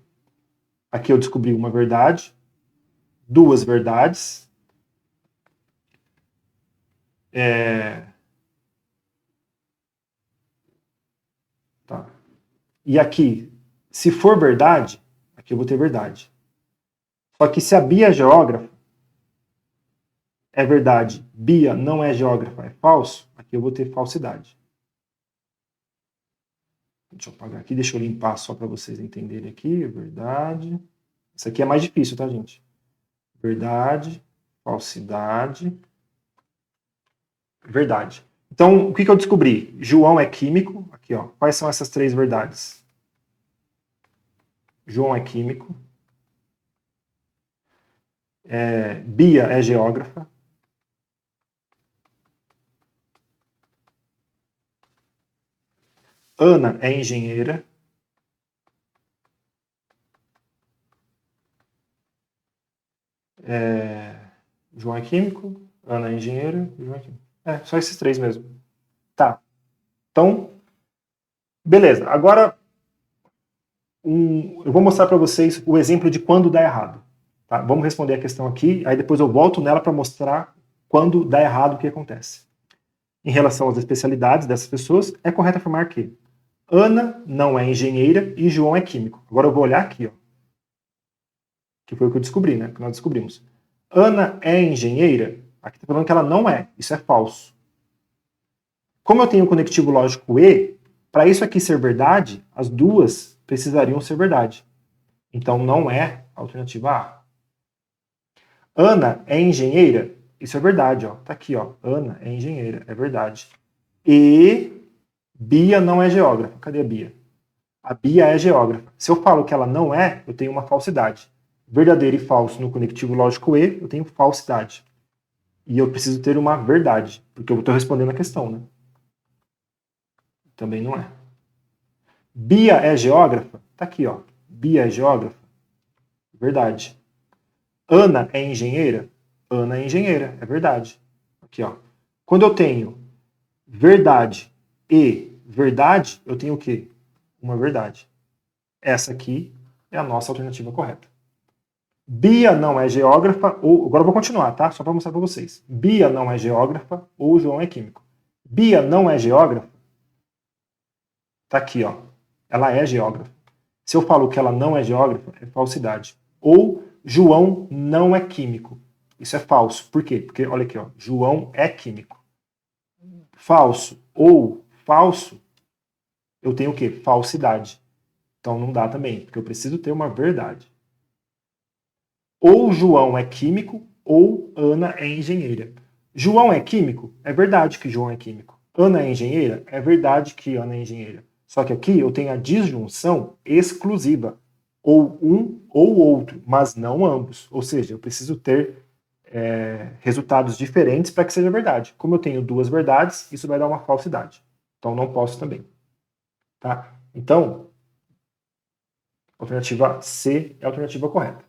aqui eu descobri uma verdade, 2 verdades. Tá. E aqui, se for verdade, aqui eu vou ter verdade. Só que se a Bia é geógrafa, é verdade, Bia não é geógrafa, é falso, aqui eu vou ter falsidade. Deixa eu apagar aqui, deixa eu limpar só para vocês entenderem aqui, verdade. Isso aqui é mais difícil, tá, gente? Verdade, falsidade, verdade. Então, o que eu descobri? João é químico, aqui, ó. Quais são essas 3 verdades? João é químico. Bia é geógrafa. Ana é engenheira. João é químico. Ana é engenheira. João é químico. Só esses 3 mesmo. Tá. Então, beleza. Agora, eu vou mostrar para vocês o exemplo de quando dá errado. Tá? Vamos responder a questão aqui, aí depois eu volto nela para mostrar quando dá errado o que acontece. Em relação às especialidades dessas pessoas, é correto afirmar que Ana não é engenheira e João é químico. Agora eu vou olhar aqui, ó, que foi o que eu descobri, né? Que nós descobrimos. Ana é engenheira? Aqui está falando que ela não é. Isso é falso. Como eu tenho o conectivo lógico E, para isso aqui ser verdade, as duas precisariam ser verdade. Então não é a alternativa A. Ana é engenheira? Isso é verdade, ó. Tá aqui, ó. Ana é engenheira, é verdade. E Bia não é geógrafa. Cadê a Bia? A Bia é geógrafa. Se eu falo que ela não é, eu tenho uma falsidade. verdadeiro e falso no conectivo lógico E, eu tenho falsidade. E eu preciso ter uma verdade, porque eu estou respondendo a questão, né? Também não é. Bia é geógrafa? Tá aqui, ó. Bia é geógrafa? Verdade. Ana é engenheira? Ana é engenheira, é verdade. Aqui, ó. Quando eu tenho verdade e verdade, eu tenho o quê? Uma verdade. Essa aqui é a nossa alternativa correta. Bia não é geógrafa, ou. Agora eu vou continuar, tá? Só para mostrar para vocês. Bia não é geógrafa, ou João é químico. Bia não é geógrafa, tá aqui, ó. Ela é geógrafa. Se eu falo que ela não é geógrafa, é falsidade. Ou João não é químico. Isso é falso. Por quê? Porque, olha aqui, ó. João é químico. Falso ou falso, eu tenho o quê? Falsidade. Então não dá também, porque eu preciso ter uma verdade. Ou João é químico, ou Ana é engenheira. João é químico? É verdade que João é químico. Ana é engenheira? É verdade que Ana é engenheira. Só que aqui eu tenho a disjunção exclusiva. Ou um ou outro, mas não ambos. Ou seja, eu preciso ter resultados diferentes para que seja verdade. Como eu tenho duas verdades, isso vai dar uma falsidade. Então não posso também. Tá? Então, a alternativa C é a alternativa correta.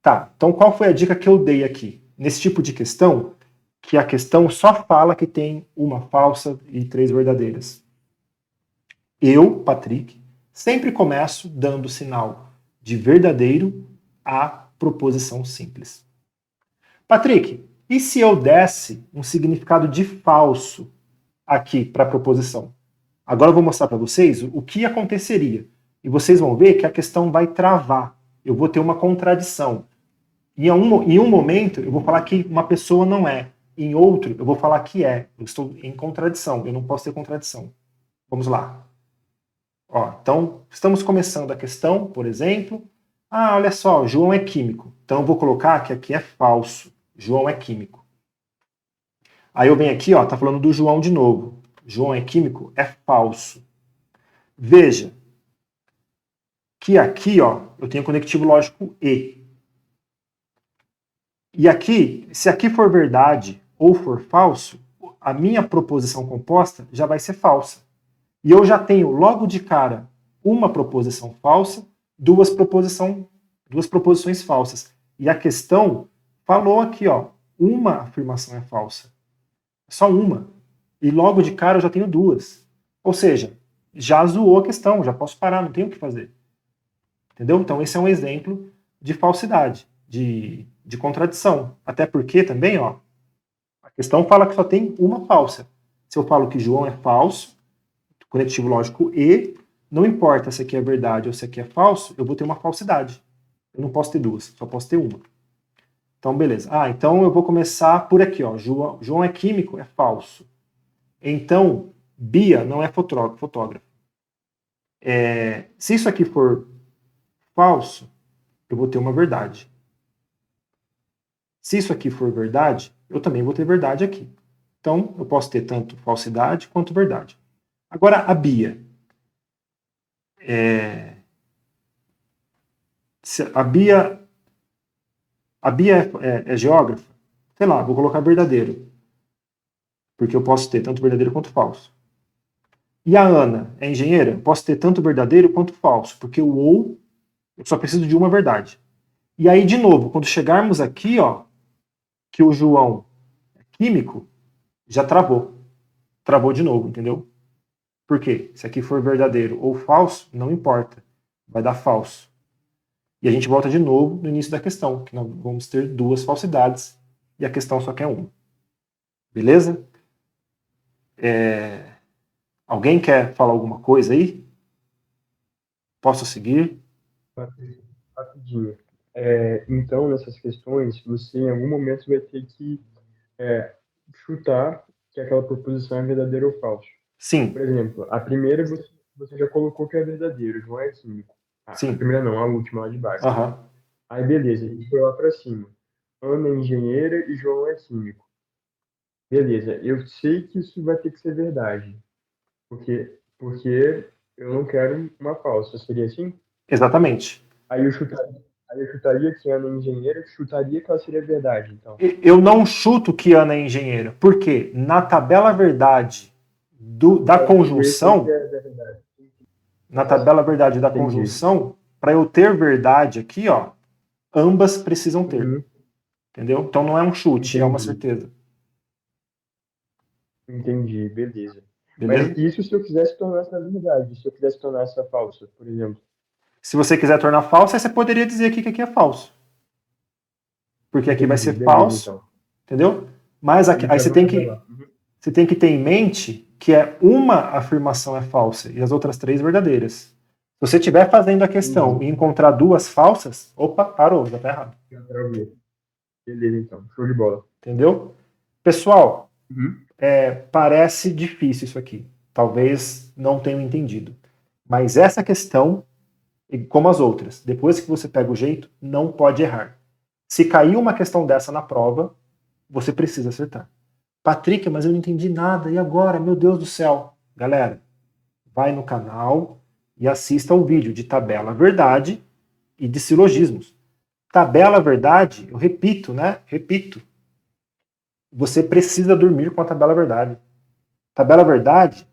Tá, então qual foi a dica que eu dei aqui? Nesse tipo de questão, que a questão só fala que tem uma falsa e três verdadeiras. Eu, Patrick, sempre começo dando sinal de verdadeiro à proposição simples. Patrick, e se eu desse um significado de falso aqui para a proposição? Agora eu vou mostrar para vocês o que aconteceria. E vocês vão ver que a questão vai travar. Eu vou ter uma contradição. Em um momento, eu vou falar que uma pessoa não é. Em outro, eu vou falar que é. Eu estou em contradição. Eu não posso ter contradição. Vamos lá. Ó, então, estamos começando a questão, por exemplo. Ah, olha só, João é químico. Então, eu vou colocar que aqui é falso. João é químico. Aí eu venho aqui, ó, tá falando do João de novo. João é químico? É falso. Veja que aqui, ó, eu tenho conectivo lógico E. E aqui, se aqui for verdade ou for falso, a minha proposição composta já vai ser falsa. E eu já tenho logo de cara uma proposição falsa, duas proposições falsas. E a questão falou aqui, ó, uma afirmação é falsa. Só uma. E logo de cara eu já tenho duas. Ou seja, já zoou a questão, já posso parar, não tenho o que fazer. Entendeu? Então esse é um exemplo de falsidade, de contradição. Até porque também, ó, a questão fala que só tem uma falsa. Se eu falo que João é falso, conectivo lógico E, não importa se aqui é verdade ou se aqui é falso, eu vou ter uma falsidade. Eu não posso ter duas, só posso ter uma. Então, beleza. Ah, então eu vou começar por aqui, ó. João é químico, é falso. Então, Bia não é fotógrafo. Se isso aqui for falso, eu vou ter uma verdade. Se isso aqui for verdade, eu também vou ter verdade aqui. Então, eu posso ter tanto falsidade quanto verdade. Agora, a Bia. A Bia, é geógrafa? Sei lá, vou colocar verdadeiro. Porque eu posso ter tanto verdadeiro quanto falso. E a Ana é engenheira? Posso ter tanto verdadeiro quanto falso. Porque o ou, eu só preciso de uma verdade. E aí, de novo, quando chegarmos aqui, ó, que o João é químico, já travou. Travou de novo, entendeu? Por quê? Se aqui for verdadeiro ou falso, não importa. Vai dar falso. E a gente volta de novo no início da questão, que nós vamos ter duas falsidades e a questão só quer uma. Beleza? Alguém quer falar alguma coisa aí? Posso seguir? Rapidinho. Então, nessas questões, você em algum momento vai ter que chutar que aquela proposição é verdadeira ou falsa. Sim, Por exemplo, a primeira você já colocou que é verdadeiro, João é químico. A sim. primeira não, a última lá de baixo. Aham. Aí beleza, a gente foi lá para cima. Ana é engenheira e João é químico. Beleza, eu sei que isso vai ter que ser verdade, porque eu não quero uma falsa, seria assim? Exatamente. Aí eu chutaria, Aí eu chutaria que Ana é engenheira, chutaria que ela seria verdade, então. Eu não chuto que Ana é engenheira. Por quê? Na tabela verdade da Pode reconhecer que conjunção, é verdade. na tabela verdade da Entendi. conjunção, para eu ter verdade aqui, ó, ambas precisam ter. Uhum, Entendeu? Então não é um chute, é uma entendi. certeza. Entendi, beleza. Mas Beleza? isso se eu quisesse tornar essa verdade, se eu quisesse tornar essa falsa, por exemplo. Se você quiser tornar falso, aí você poderia dizer aqui que aqui é falso. Porque aqui vai Entendi, ser beleza, falso, então. entendeu? Mas aqui, Aí aí já vou revelar. Uhum. você tem que ter em mente que é uma afirmação é falsa e as outras três verdadeiras. Se você estiver fazendo a questão Entendi. e encontrar duas falsas, opa, parou, já está errado. Já travou. Beleza, então. Show de bola. Entendeu? Pessoal, Uhum. parece difícil isso aqui. Talvez não tenham entendido. Mas essa questão, como as outras, depois que você pega o jeito, não pode errar. Se cair uma questão dessa na prova, você precisa acertar. Patrick, mas eu não entendi nada, e agora? Meu Deus do céu. Galera, vai no canal e assista o vídeo de tabela verdade e de silogismos. Tabela verdade, eu repito, né? Repito. Você precisa dormir com a tabela verdade. Tabela verdade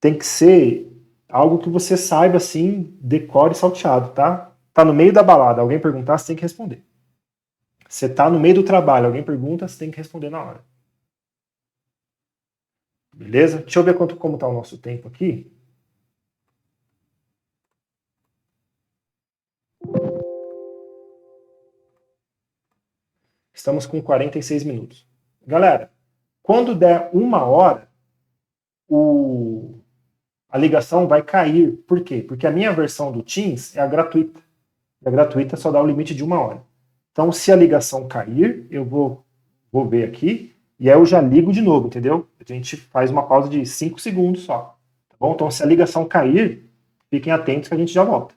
tem que ser algo que você saiba assim, decore salteado, tá? Tá no meio da balada, alguém perguntar, você tem que responder. Você tá no meio do trabalho, alguém pergunta, você tem que responder na hora. Beleza? Deixa eu ver como tá o nosso tempo aqui. Estamos com 46 minutos. Galera, quando der 1 hora, a ligação vai cair. Por quê? Porque a minha versão do Teams é a gratuita. E a gratuita só dá o limite de 1 hora. Então, se a ligação cair, eu vou ver aqui e aí eu já ligo de novo, entendeu? A gente faz uma pausa de 5 segundos só. Tá bom? Então, se a ligação cair, fiquem atentos que a gente já volta.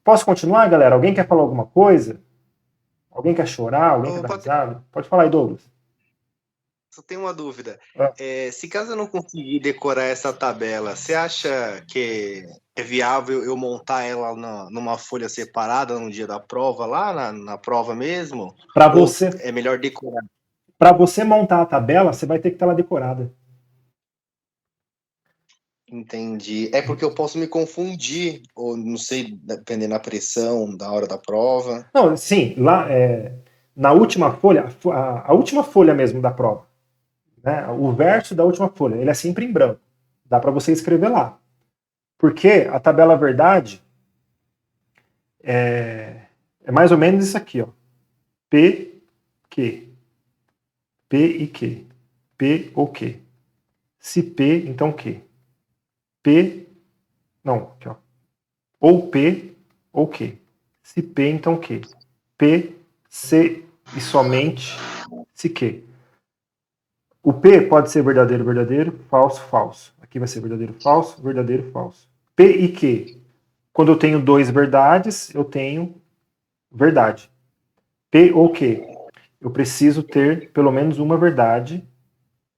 Posso continuar, galera? Alguém quer falar alguma coisa? Alguém quer chorar? Alguém quer Ô, dar Patrick, risada? Pode falar aí, Douglas. só tenho uma dúvida. Ah. Se caso eu não conseguir decorar essa tabela, você acha que é viável eu montar ela numa folha separada no dia da prova, lá na prova mesmo? Para Ou você, é melhor decorar? para você montar a tabela, você vai ter que ter ela decorada. Entendi. É porque eu posso me confundir, ou não sei, dependendo da pressão, da hora da prova. Não, sim, lá na última folha, a última folha mesmo da prova, né, o verso da última folha, ele é sempre em branco. Dá para você escrever lá. Porque a tabela verdade é mais ou menos isso aqui, ó. P, Q. P e Q. P ou Q. Se P, então Q. P, não, aqui, ó. Ou P ou Q. Se P, então Q. P, C e somente se Q. O P pode ser verdadeiro, verdadeiro, falso, falso. Aqui vai ser verdadeiro, falso, verdadeiro, falso. P e Q. Quando eu tenho duas verdades, eu tenho verdade. P ou Q. Eu preciso ter pelo menos uma verdade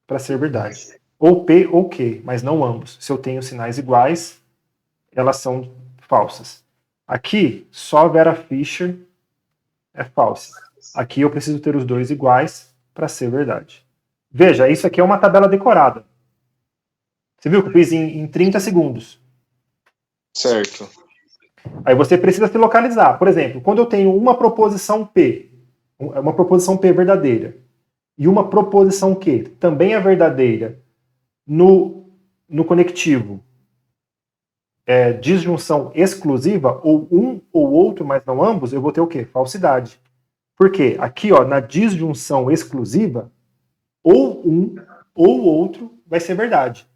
para ser verdade. Ou P ou Q, mas não ambos. Se eu tenho sinais iguais, elas são falsas. Aqui, só Vera Fischer é falsa. Aqui eu preciso ter os dois iguais para ser verdade. Veja, isso aqui é uma tabela decorada. Você viu que eu fiz em 30 segundos. Certo. Aí você precisa se localizar. Por exemplo, quando eu tenho uma proposição P, uma proposição P verdadeira, e uma proposição Q também é verdadeira no conectivo disjunção exclusiva, ou um ou outro, mas não ambos, eu vou ter o quê? Falsidade. Por quê? Aqui, ó, na disjunção exclusiva, ou um ou outro vai ser verdade.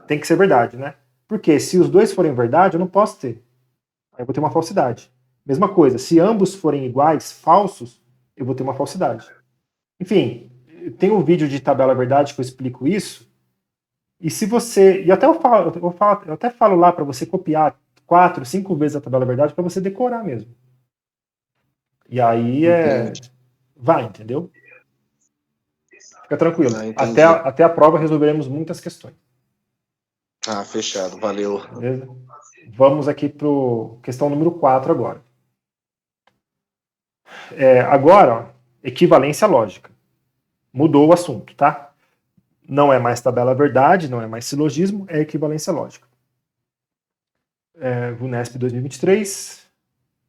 Tem que ser verdade, né? Porque se os dois forem verdade, eu não posso ter. Aí eu vou ter uma falsidade. Mesma coisa, se ambos forem iguais, falsos, eu vou ter uma falsidade. Enfim, tem um vídeo de tabela verdade que eu explico isso. E se você. E até eu até falo lá para você copiar 4, 5 vezes a tabela verdade para você decorar mesmo. E aí vai, entendeu? Fica tranquilo. Ah, Até, entendi. até a prova resolveremos muitas questões. Ah, fechado. Valeu. Beleza? Vamos aqui para questão número 4 agora. Agora, ó, equivalência lógica. Mudou o assunto, tá? Não é mais tabela verdade, não é mais silogismo, é equivalência lógica. VUNESP 2023,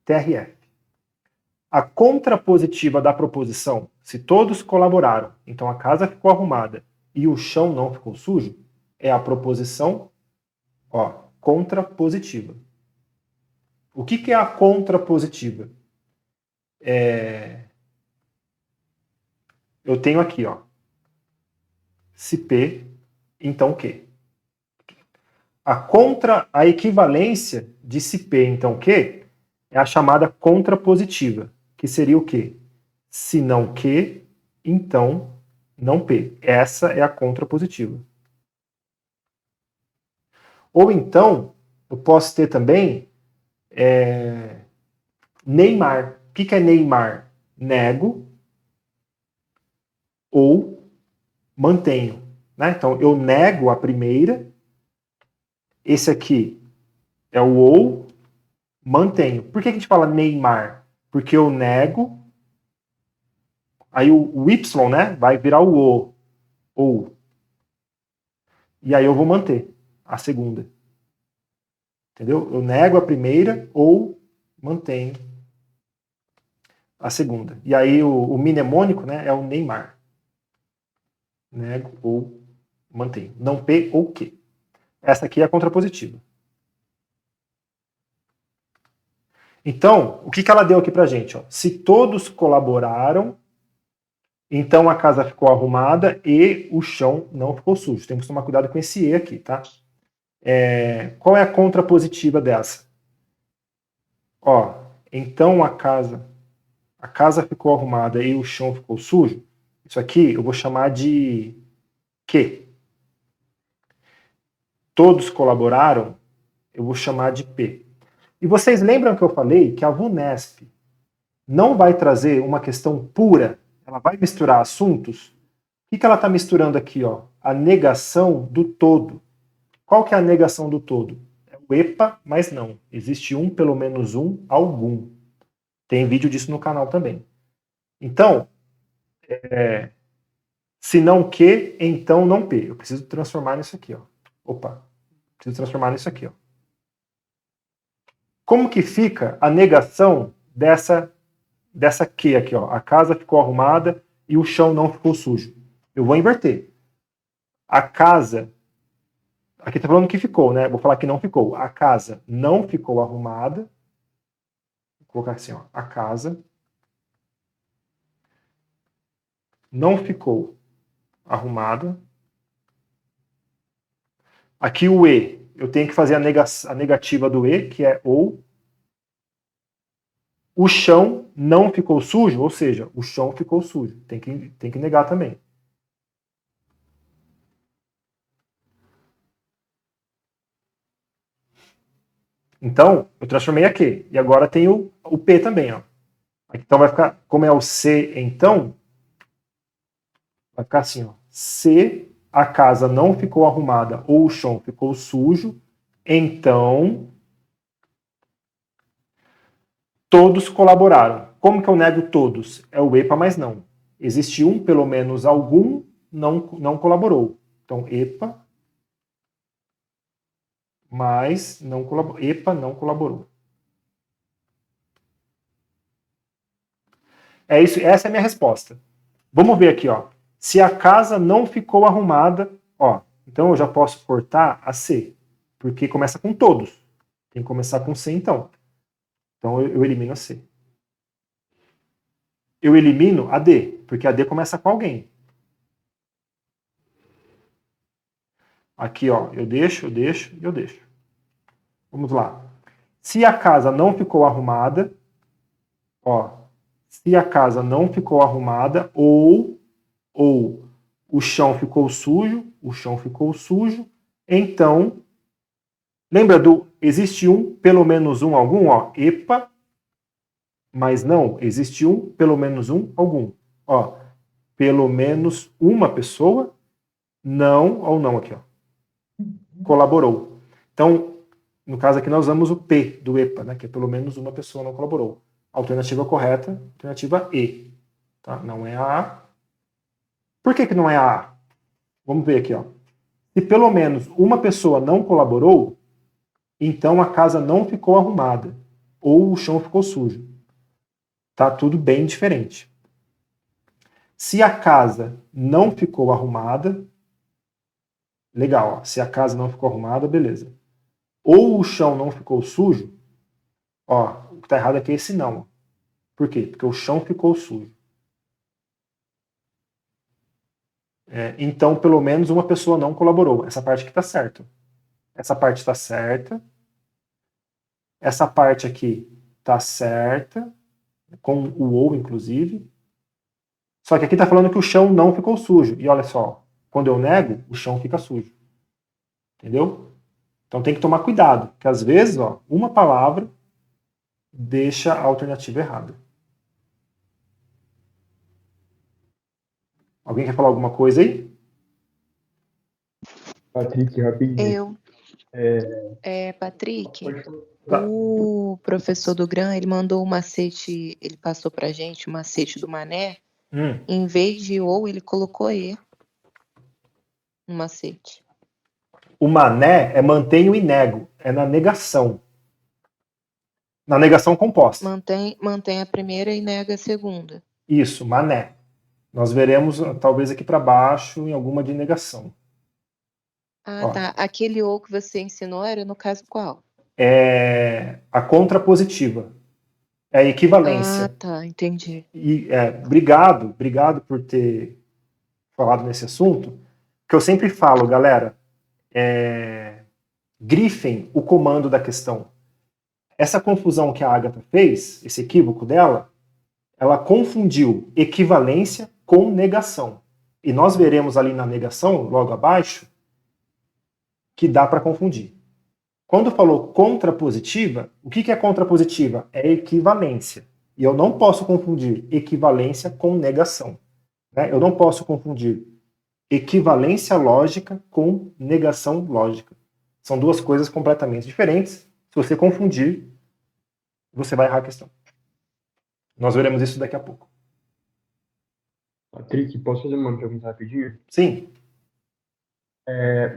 TRF. A contrapositiva da proposição, se todos colaboraram, então a casa ficou arrumada e o chão não ficou sujo, é a proposição, ó, contrapositiva. O que é a contrapositiva? Eu tenho aqui, ó, se P, então Q. A equivalência de se P, então Q, é a chamada contrapositiva, que seria o quê? Se não Q, então não P. Essa é a contrapositiva. Ou então, eu posso ter também Neymar. O que é Neymar? Nego ou mantenho. Né? Então, eu nego a primeira. Esse aqui é o ou, mantenho. Por que a gente fala Neymar? Porque eu nego, aí o Y, né, vai virar o O, ou. E aí eu vou manter a segunda. Entendeu? Eu nego a primeira ou mantenho a segunda. E aí o mnemônico, né, é o Neymar. Nego ou mantenho. Não P ou Q. Essa aqui é a contrapositiva. Então, o que ela deu aqui pra gente? Ó? Se todos colaboraram, então a casa ficou arrumada e o chão não ficou sujo. Temos que tomar cuidado com esse E aqui, tá? Qual é a contrapositiva dessa? Ó, então a casa ficou arrumada e o chão ficou sujo. Isso aqui eu vou chamar de Q. Todos colaboraram, eu vou chamar de P. E vocês lembram que eu falei que a VUNESP não vai trazer uma questão pura, ela vai misturar assuntos? O que ela está misturando aqui? Ó? A negação do todo. Qual que é a negação do todo? É o EPA, mas não. Existe um, pelo menos um, algum. Tem vídeo disso no canal também. Então, se não que, então não P. Eu preciso transformar nisso aqui. Ó. Opa, preciso transformar nisso aqui. Ó. Como que fica a negação dessa que aqui? Ó? A casa ficou arrumada e o chão não ficou sujo. Eu vou inverter. A casa... Aqui está falando que ficou, né? Vou falar que não ficou. A casa não ficou arrumada. Vou colocar assim, ó. A casa não ficou arrumada. Aqui o E. Eu tenho que fazer a negativa do E, que é ou. O chão não ficou sujo, ou seja, o chão ficou sujo. Tem que negar também. Então, eu transformei aqui. E agora tem o P também. Ó. Então vai ficar, como é o C, então, vai ficar assim, ó. Se a casa não ficou arrumada ou o chão ficou sujo, então todos colaboraram. Como que eu nego todos? É o EPA, mas não. Existe um, pelo menos algum, não colaborou. Então, EPA, mas não colaborou. EPA não colaborou. É isso, essa é a minha resposta. Vamos ver aqui, ó. Se a casa não ficou arrumada, ó, então eu já posso cortar a C, porque começa com todos. Tem que começar com C, então. Então eu elimino a C. Eu elimino a D, porque a D começa com alguém. Aqui, ó, eu deixo. Vamos lá. Se a casa não ficou arrumada, ó, se a casa não ficou arrumada, ou o chão ficou sujo, então, lembra do existe um, pelo menos um, algum, ó, EPA, mas não, existe um, pelo menos um, algum. Ó, pelo menos uma pessoa não, ou não aqui, ó, colaborou. Então, No caso aqui nós usamos o P do EPA, né, que é pelo menos uma pessoa não colaborou. Alternativa correta, alternativa E. Tá? Não é a A. Por que não é a A? Vamos ver aqui. Ó. Se pelo menos uma pessoa não colaborou, então a casa não ficou arrumada. Ou o chão ficou sujo. Tá tudo bem diferente. Se a casa não ficou arrumada, legal. Ó. Se a casa não ficou arrumada, beleza. Ou o chão não ficou sujo, ó, o que está errado aqui é esse não. Por quê? Porque o chão ficou sujo. Então, pelo menos uma pessoa não colaborou. Essa parte aqui está certa. Essa parte está certa. Essa parte aqui está certa, com o ou, inclusive. Só que aqui está falando que o chão não ficou sujo. E olha só, quando eu nego, o chão fica sujo. Entendeu? Então tem que tomar cuidado, porque às vezes, ó, uma palavra deixa a alternativa errada. Alguém quer falar alguma coisa aí? Patrick, rapidinho. Patrick, Tá. o professor do Gran, ele mandou o macete, ele passou pra gente o macete do Mané. Em vez de ou, ele colocou E no macete. O mané é mantenho e nego. É na negação. Na negação composta. Mantém a primeira e nega a segunda. Isso, mané. Nós veremos, talvez aqui para baixo, em alguma de negação. Ó. Tá. Aquele ou que você ensinou era no caso qual? É a contrapositiva. É a equivalência. Tá, entendi. E, obrigado por ter falado nesse assunto, que eu sempre falo, galera, grifem o comando da questão. Essa confusão que a Agatha fez, esse equívoco dela, ela confundiu equivalência com negação. E nós veremos ali na negação, logo abaixo, que dá para confundir. Quando falou contrapositiva, o que é contrapositiva? É equivalência. E eu não posso confundir equivalência com negação. Né? Eu não posso confundir equivalência lógica com negação lógica. São duas coisas completamente diferentes. Se você confundir, você vai errar a questão. Nós veremos isso daqui a pouco. Patrick, posso fazer uma pergunta rapidinho? Sim.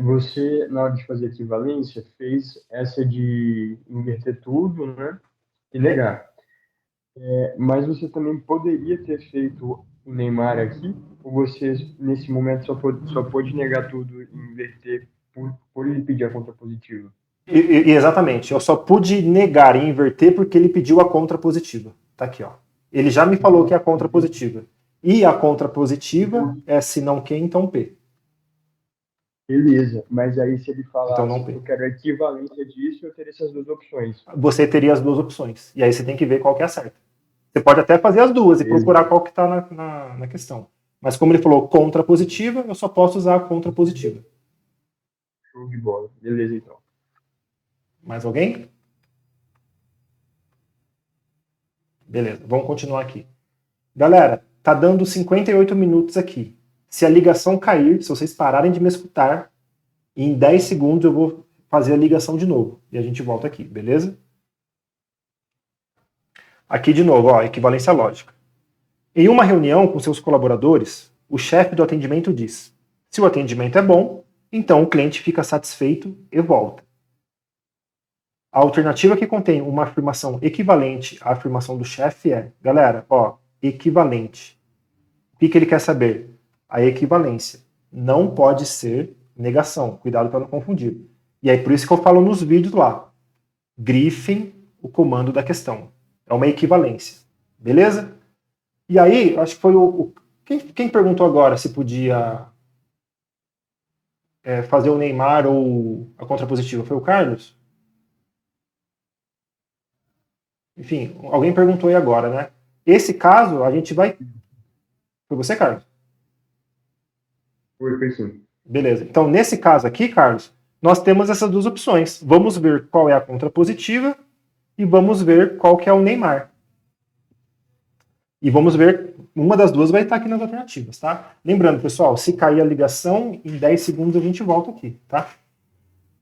Você, na hora de fazer equivalência, fez essa de inverter tudo, né? E negar. Mas você também poderia ter feito o Neymar aqui, ou você, nesse momento, só pôde negar tudo e inverter por ele pedir a contrapositiva? Exatamente. Eu só pude negar e inverter porque ele pediu a contrapositiva. Tá aqui, ó. Ele já me falou que é a contrapositiva. E a contrapositiva é se não Q, então P. Beleza, mas aí se ele falasse, então, não P. Eu quero a equivalência disso, eu teria essas duas opções. Você teria as duas opções. E aí você tem que ver qual que é a certa. Você pode até fazer as duas e procurar qual que está na questão. Mas como ele falou contrapositiva, eu só posso usar a contrapositiva. Show de bola. Beleza, então. Mais alguém? Beleza, vamos continuar aqui. Galera, tá dando 58 minutos aqui. Se a ligação cair, se vocês pararem de me escutar, em 10 segundos eu vou fazer a ligação de novo. E a gente volta aqui, beleza? Aqui de novo, ó, equivalência lógica. Em uma reunião com seus colaboradores, o chefe do atendimento diz: se o atendimento é bom, então o cliente fica satisfeito e volta. A alternativa que contém uma afirmação equivalente à afirmação do chefe é, galera, ó, equivalente. O que ele quer saber? A equivalência. Não pode ser negação. Cuidado para não confundir. E aí por isso que eu falo nos vídeos lá. Grifem o comando da questão. É uma equivalência. Beleza? E aí, acho que foi quem perguntou agora se podia fazer o Neymar ou a contrapositiva? Foi o Carlos? Enfim, alguém perguntou aí agora, né? Esse caso, a gente vai... Foi você, Carlos? Foi sim. Beleza. Então, nesse caso aqui, Carlos, nós temos essas duas opções. Vamos ver qual é a contrapositiva e vamos ver qual que é o Neymar. E vamos ver, uma das duas vai estar aqui nas alternativas, tá? Lembrando, pessoal, se cair a ligação, em 10 segundos a gente volta aqui, tá?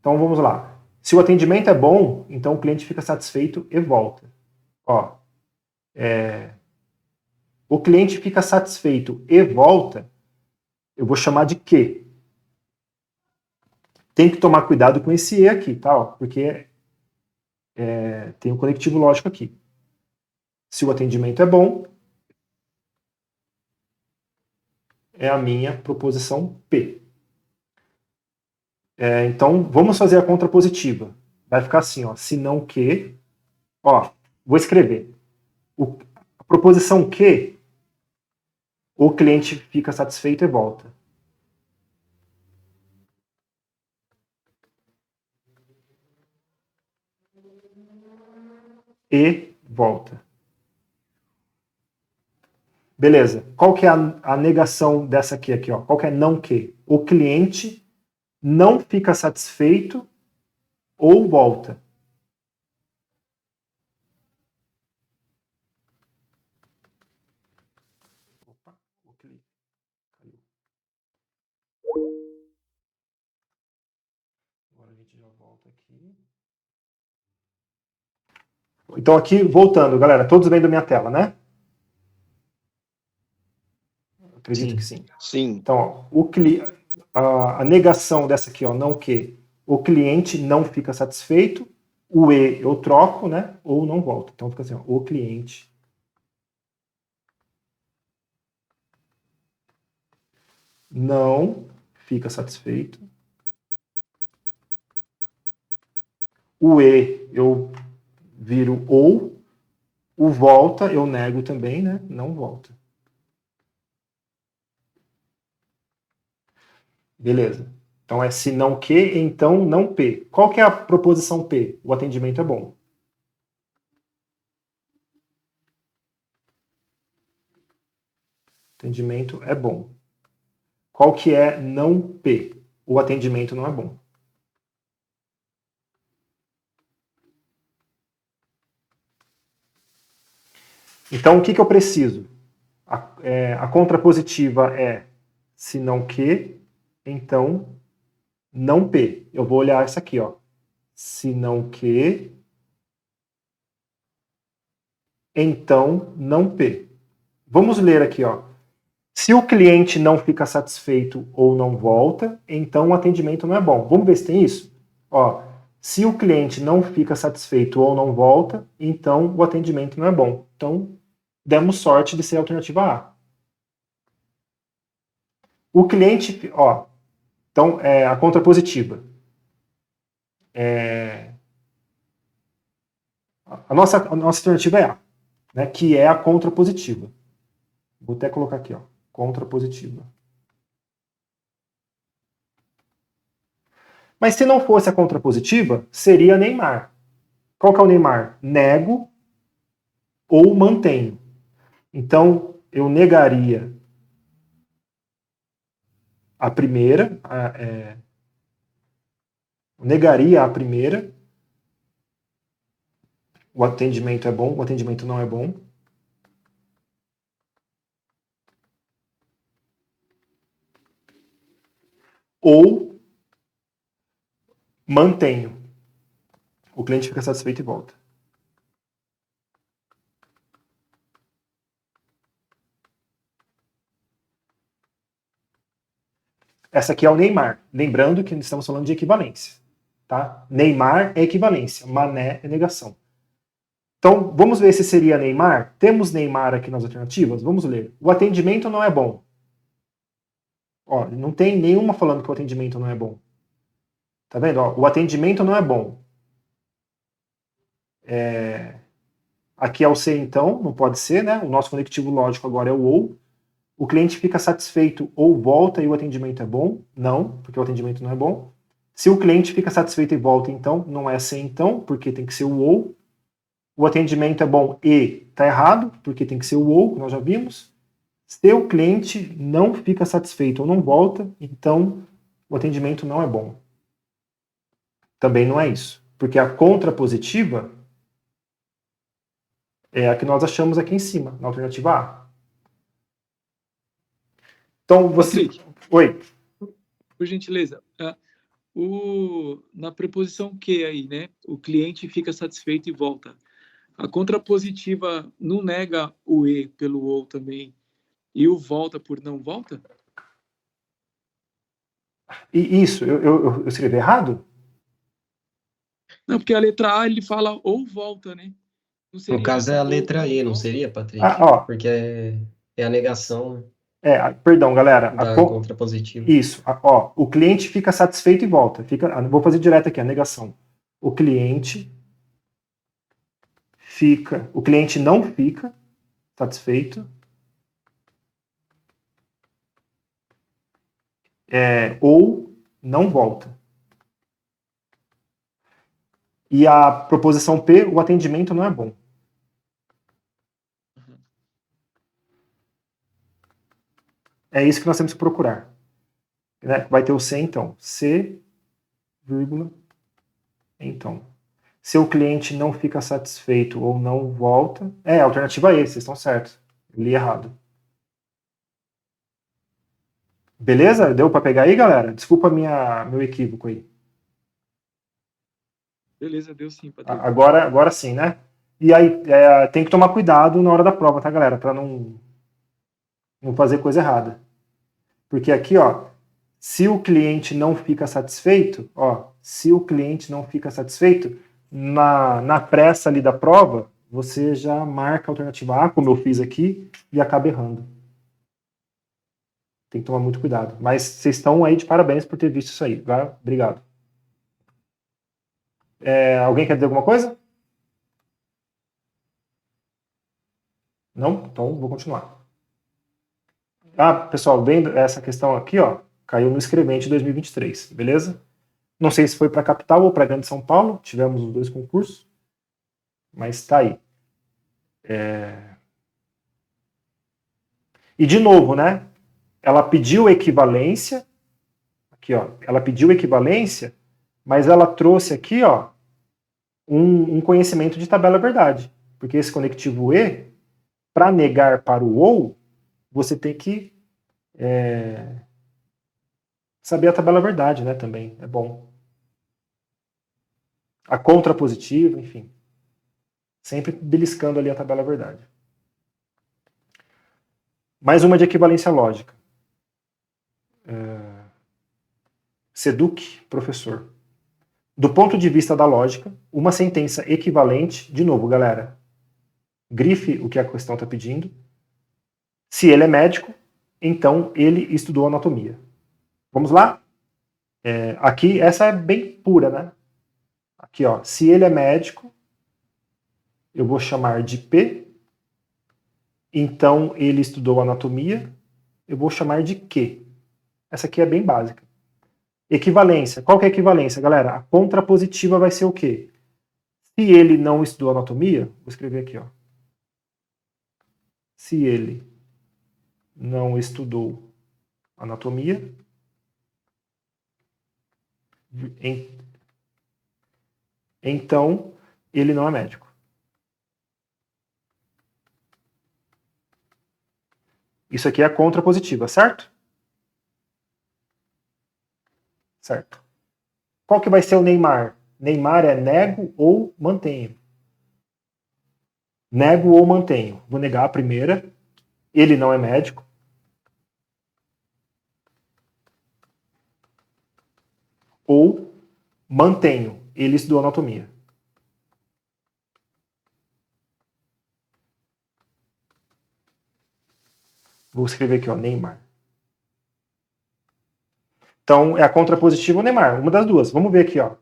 Então, vamos lá. Se o atendimento é bom, então o cliente fica satisfeito e volta. Ó, o cliente fica satisfeito e volta, eu vou chamar de que. Tem que tomar cuidado com esse e aqui, tá? Ó, porque tem um conectivo lógico aqui. Se o atendimento é bom, é a minha proposição P. Então, vamos fazer a contrapositiva. Vai ficar assim, ó, se não que... Ó, vou escrever. A proposição que, o cliente fica satisfeito e volta. E volta. Beleza. Qual que é a negação dessa aqui, ó? Qual que é não que? O cliente não fica satisfeito ou volta. Opa, caiu. Agora a gente já volta aqui. Então aqui, voltando, galera, todos vendo minha tela, né? Acredito que sim. Sim. Então, ó, a negação dessa aqui, ó, não que, o cliente não fica satisfeito, o e eu troco, né? Ou não volta. Então fica assim, ó, o cliente não fica satisfeito. O e eu viro ou, o volta eu nego também, né? Não volta. Beleza. Então é se não que, então não P. Qual que é a proposição P? O atendimento é bom. Atendimento é bom. Qual que é não P? O atendimento não é bom. Então o que eu preciso? A contrapositiva é se não que, então não P. Eu vou olhar essa aqui, ó. Se não que, então não P. Vamos ler aqui, ó. Se o cliente não fica satisfeito ou não volta, então o atendimento não é bom. Vamos ver se tem isso? Ó, se o cliente não fica satisfeito ou não volta, então o atendimento não é bom. Então, demos sorte de ser a alternativa A. O cliente, ó, então, a contrapositiva. A nossa alternativa é A, né, que é a contrapositiva. Vou até colocar aqui, ó, contrapositiva. Mas se não fosse a contrapositiva, seria Neymar. Qual que é o Neymar? Nego ou mantenho. Então, eu negaria a primeira, negaria a primeira, o atendimento é bom, o atendimento não é bom. Ou mantenho. O cliente fica satisfeito e volta. Essa aqui é o Neymar. Lembrando que estamos falando de equivalência. Tá? Neymar é equivalência, Mané é negação. Então, vamos ver se seria Neymar. Temos Neymar aqui nas alternativas? Vamos ler. O atendimento não é bom. Ó, não tem nenhuma falando que o atendimento não é bom. Tá vendo? Ó, o atendimento não é bom. Aqui é o C, então, não pode ser, né? O nosso conectivo lógico agora é o ou. O cliente fica satisfeito ou volta e o atendimento é bom? Não, porque o atendimento não é bom. Se o cliente fica satisfeito e volta, então, não é C, então, porque tem que ser o ou. O atendimento é bom e está errado, porque tem que ser o ou, que nós já vimos. Se o cliente não fica satisfeito ou não volta, então o atendimento não é bom. Também não é isso, porque a contrapositiva é a que nós achamos aqui em cima, na alternativa A. Então, você... Patrick, Oi. por gentileza, Na preposição que aí, né? O cliente fica satisfeito e volta. A contrapositiva não nega o e pelo ou também, e o volta por não volta? E isso, eu escrevi errado? Não, porque a letra A ele fala ou volta, né? Não No seria caso é a ou letra não E, não volta? seria, Ah, Patrick? ó, Porque é a negação perdão, galera. da contrapositiva. Isso, ó, o cliente fica satisfeito e volta. Vou fazer direto aqui, a negação. O cliente não fica satisfeito ou não volta. E a proposição P, o atendimento não é bom. É isso que nós temos que procurar. Né? Vai ter o C, então. C, vírgula, então. Se o cliente não fica satisfeito ou não volta... a alternativa é E, vocês estão certos. Eu li errado. Beleza? Deu para pegar aí, galera? Desculpa meu equívoco aí. Beleza, deu sim, Patrick. Agora sim, né? E aí, tem que tomar cuidado na hora da prova, tá, galera? Para não fazer coisa errada. Porque aqui, ó, se o cliente não fica satisfeito, na pressa ali da prova, você já marca a alternativa A, como eu fiz aqui, e acaba errando. Tem que tomar muito cuidado. Mas vocês estão aí de parabéns por ter visto isso aí, tá? Obrigado. Alguém quer dizer alguma coisa? Não? Então vou continuar. Pessoal, vendo essa questão aqui, ó, caiu no Escrevente 2023, beleza? Não sei se foi para a capital ou para Grande São Paulo, tivemos os dois concursos, mas tá aí. E de novo, né? Ela pediu equivalência, aqui, ó, mas ela trouxe aqui, ó, um conhecimento de tabela verdade, porque esse conectivo e, para negar para o ou, você tem que saber a tabela verdade, né? Também é bom. A contrapositiva, enfim. Sempre beliscando ali a tabela verdade. Mais uma de equivalência lógica. Seduc, professor. Do ponto de vista da lógica, uma sentença equivalente, de novo, galera, grife o que a questão está pedindo. Se ele é médico, então ele estudou anatomia. Vamos lá? Aqui, essa é bem pura, né? Aqui, ó, se ele é médico, eu vou chamar de P, então ele estudou anatomia, eu vou chamar de Q. Essa aqui é bem básica. Equivalência. Qual que é a equivalência, galera? A contrapositiva vai ser o quê? Se ele não estudou anatomia, vou escrever aqui, ó. Se ele não estudou anatomia, então ele não é médico. Isso aqui é a contrapositiva, certo? Certo. Qual que vai ser o Neymar? Neymar é nego ou mantenho. Nego ou mantenho. Vou negar a primeira. Ele não é médico. Ou mantenho. Ele estudou anatomia. Vou escrever aqui, ó, Neymar. Então, é a contrapositiva ou Neymar, uma das duas. Vamos ver aqui, ó.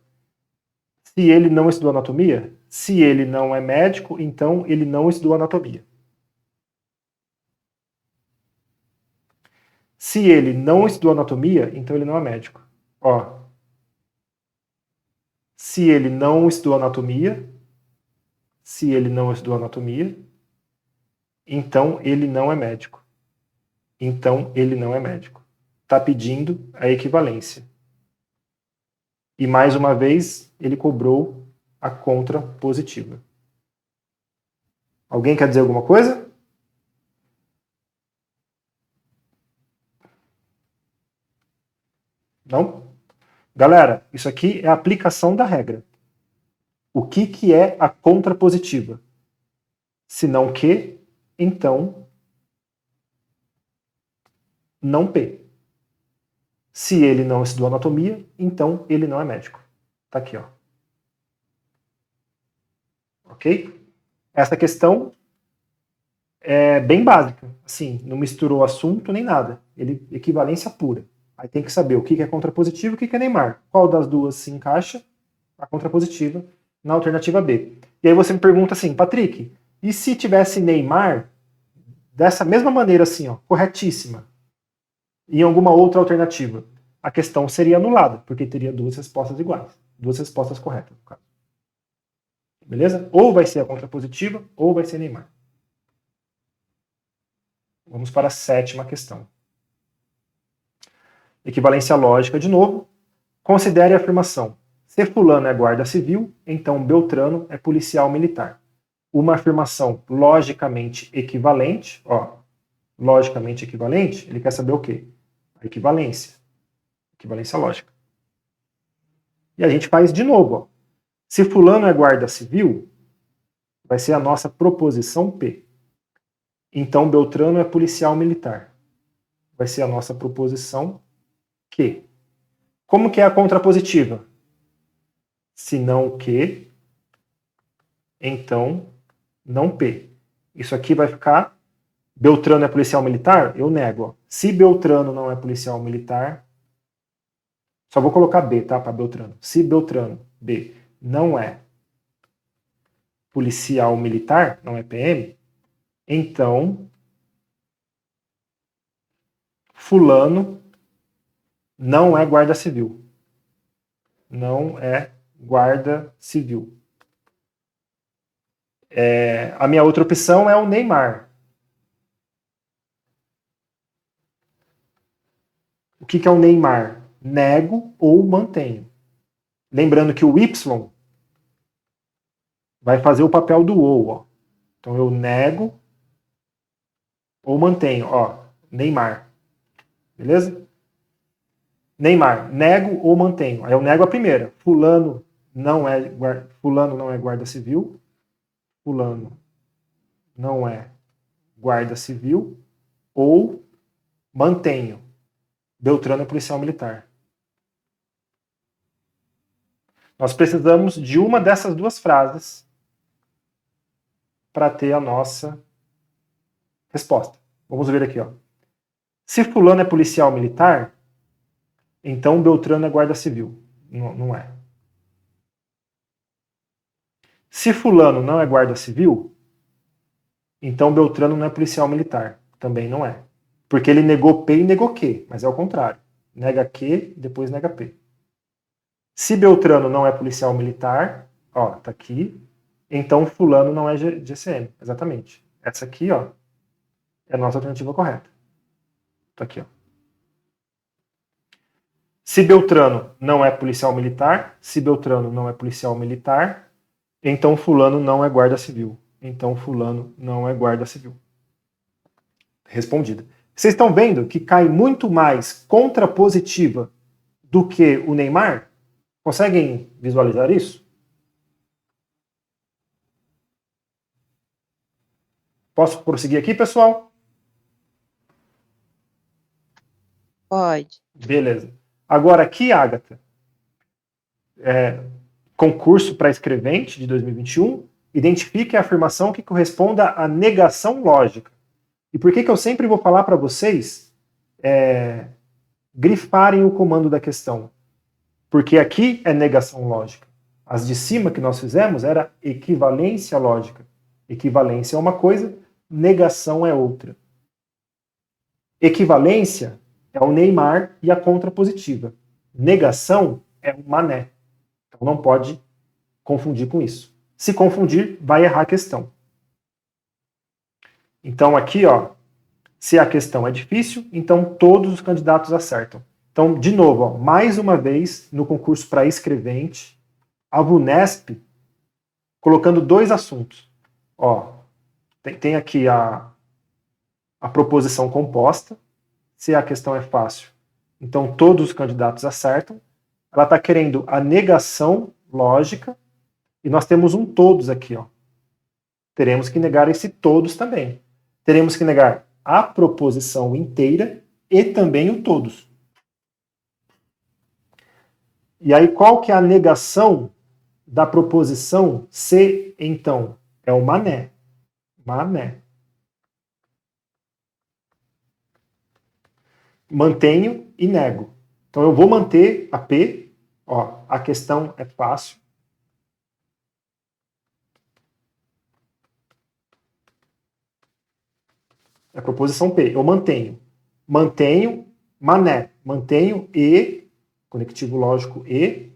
Se ele não estudou anatomia, se ele não é médico, então ele não estudou anatomia. Se ele não estudou anatomia, então ele não é médico. Ó. Se ele não estudou anatomia, então ele não é médico. Então ele não é médico. Está pedindo a equivalência. E mais uma vez, ele cobrou a contrapositiva. Alguém quer dizer alguma coisa? Não? Galera, isso aqui é a aplicação da regra. O que é a contrapositiva? Se não que, então não P. Se ele não estudou anatomia, então ele não é médico. Tá aqui, ó. Ok? Essa questão é bem básica. Assim, não misturou assunto nem nada. Ele equivalência pura. Aí tem que saber o que é contrapositivo e o que é Neymar. Qual das duas se encaixa? A contrapositiva na alternativa B. E aí você me pergunta assim, Patrick, e se tivesse Neymar dessa mesma maneira assim, ó, corretíssima, em alguma outra alternativa? A questão seria anulada, porque teria duas respostas iguais. Duas respostas corretas, no caso. Beleza? Ou vai ser a contrapositiva, ou vai ser Neymar. Vamos para a 7ª questão. Equivalência lógica de novo. Considere a afirmação. Se fulano é guarda civil, então Beltrano é policial militar. Uma afirmação logicamente equivalente, ó, logicamente equivalente, ele quer saber o quê? A equivalência. Equivalência lógica. E a gente faz de novo, ó. Se fulano é guarda civil, vai ser a nossa proposição P. Então Beltrano é policial militar. Vai ser a nossa proposição Q. Como que é a contrapositiva? Se não Q, então não P. Isso aqui vai ficar Beltrano é policial militar? Eu nego. Ó. Se Beltrano não é policial militar, só vou colocar B, tá? Para Beltrano. Se Beltrano, B, não é policial militar, não é PM, então fulano não é guarda civil. Não é guarda civil. A minha outra opção é o Neymar. O que é o Neymar? Nego ou mantenho. Lembrando que o Y vai fazer o papel do ou. Ó. Então eu nego ou mantenho. Ó, Neymar. Beleza? Neymar, nego ou mantenho. Aí eu nego a primeira. Fulano não é guarda civil. Fulano não é guarda civil. Ou mantenho. Beltrano é policial militar. Nós precisamos de uma dessas duas frases para ter a nossa resposta. Vamos ver aqui, ó. Se fulano é policial militar, então Beltrano é guarda civil. Não é. Se fulano não é guarda civil, então Beltrano não é policial militar. Também não é. Porque ele negou P e negou Q, mas é o contrário. Nega Q, depois nega P. Se Beltrano não é policial militar, ó, tá aqui, então fulano não é GCM. Exatamente. Essa aqui, ó, é a nossa alternativa correta. Tá aqui, ó. Se Beltrano não é policial militar, então fulano não é guarda civil. Então fulano não é guarda civil. Respondida. Vocês estão vendo que cai muito mais contrapositiva do que o Neymar? Conseguem visualizar isso? Posso prosseguir aqui, pessoal? Pode. Beleza. Agora aqui, Agatha, concurso para escrevente de 2021, identifique a afirmação que corresponda à negação lógica. E por que eu sempre vou falar para vocês grifarem o comando da questão? Porque aqui é negação lógica. As de cima que nós fizemos era equivalência lógica. Equivalência é uma coisa, negação é outra. Equivalência é o Neymar e a contrapositiva. Negação é o Mané. Então não pode confundir com isso. Se confundir, vai errar a questão. Então aqui, ó, se a questão é difícil, então todos os candidatos acertam. Então, de novo, ó, mais uma vez, no concurso para escrevente, a VUNESP colocando dois assuntos. Ó, tem aqui a proposição composta. Se a questão é fácil, então todos os candidatos acertam. ela está querendo a negação lógica, e nós temos um todos aqui, ó. Teremos que negar esse todos também. Teremos que negar a proposição inteira e também o todos. E aí, qual que é a negação da proposição se, então? É o mané. Mané. Mantenho e nego. Então, eu vou manter a P. Ó, a questão é fácil. É a proposição P. Eu mantenho. Mantenho, mané. Mantenho e, conectivo lógico e,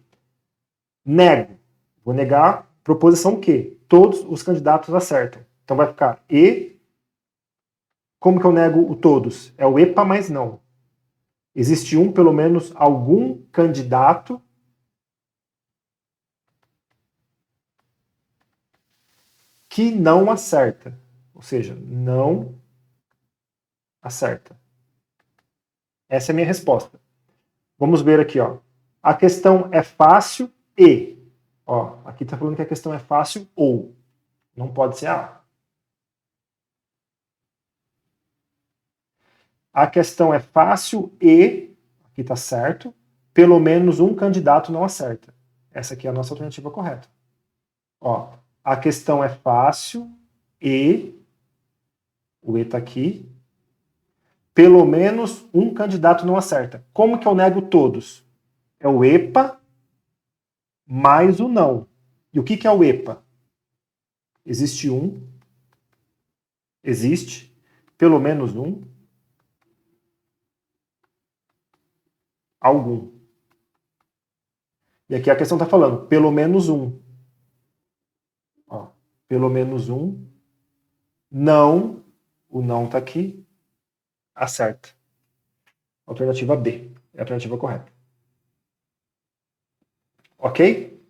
nego. Vou negar proposição Q. Todos os candidatos acertam. Então vai ficar e. Como que eu nego o todos? É o epa mais não. Existe pelo menos algum candidato que não acerta. Ou seja, não acerta. Essa é a minha resposta. Vamos ver aqui, ó. A questão é fácil e. Ó, aqui está falando que a questão é fácil ou. Não pode ser A. A questão é fácil e, aqui está certo, pelo menos um candidato não acerta. Essa aqui é a nossa alternativa correta. Ó, a questão é fácil e, o E está aqui, pelo menos um candidato não acerta. Como que eu nego todos? É o EPA mais o não. E o que é o EPA? Existe pelo menos um, algum. E aqui a questão está falando, pelo menos um. Ó, pelo menos um. Não, o não está aqui, acerta. Alternativa B, é a alternativa correta. Ok?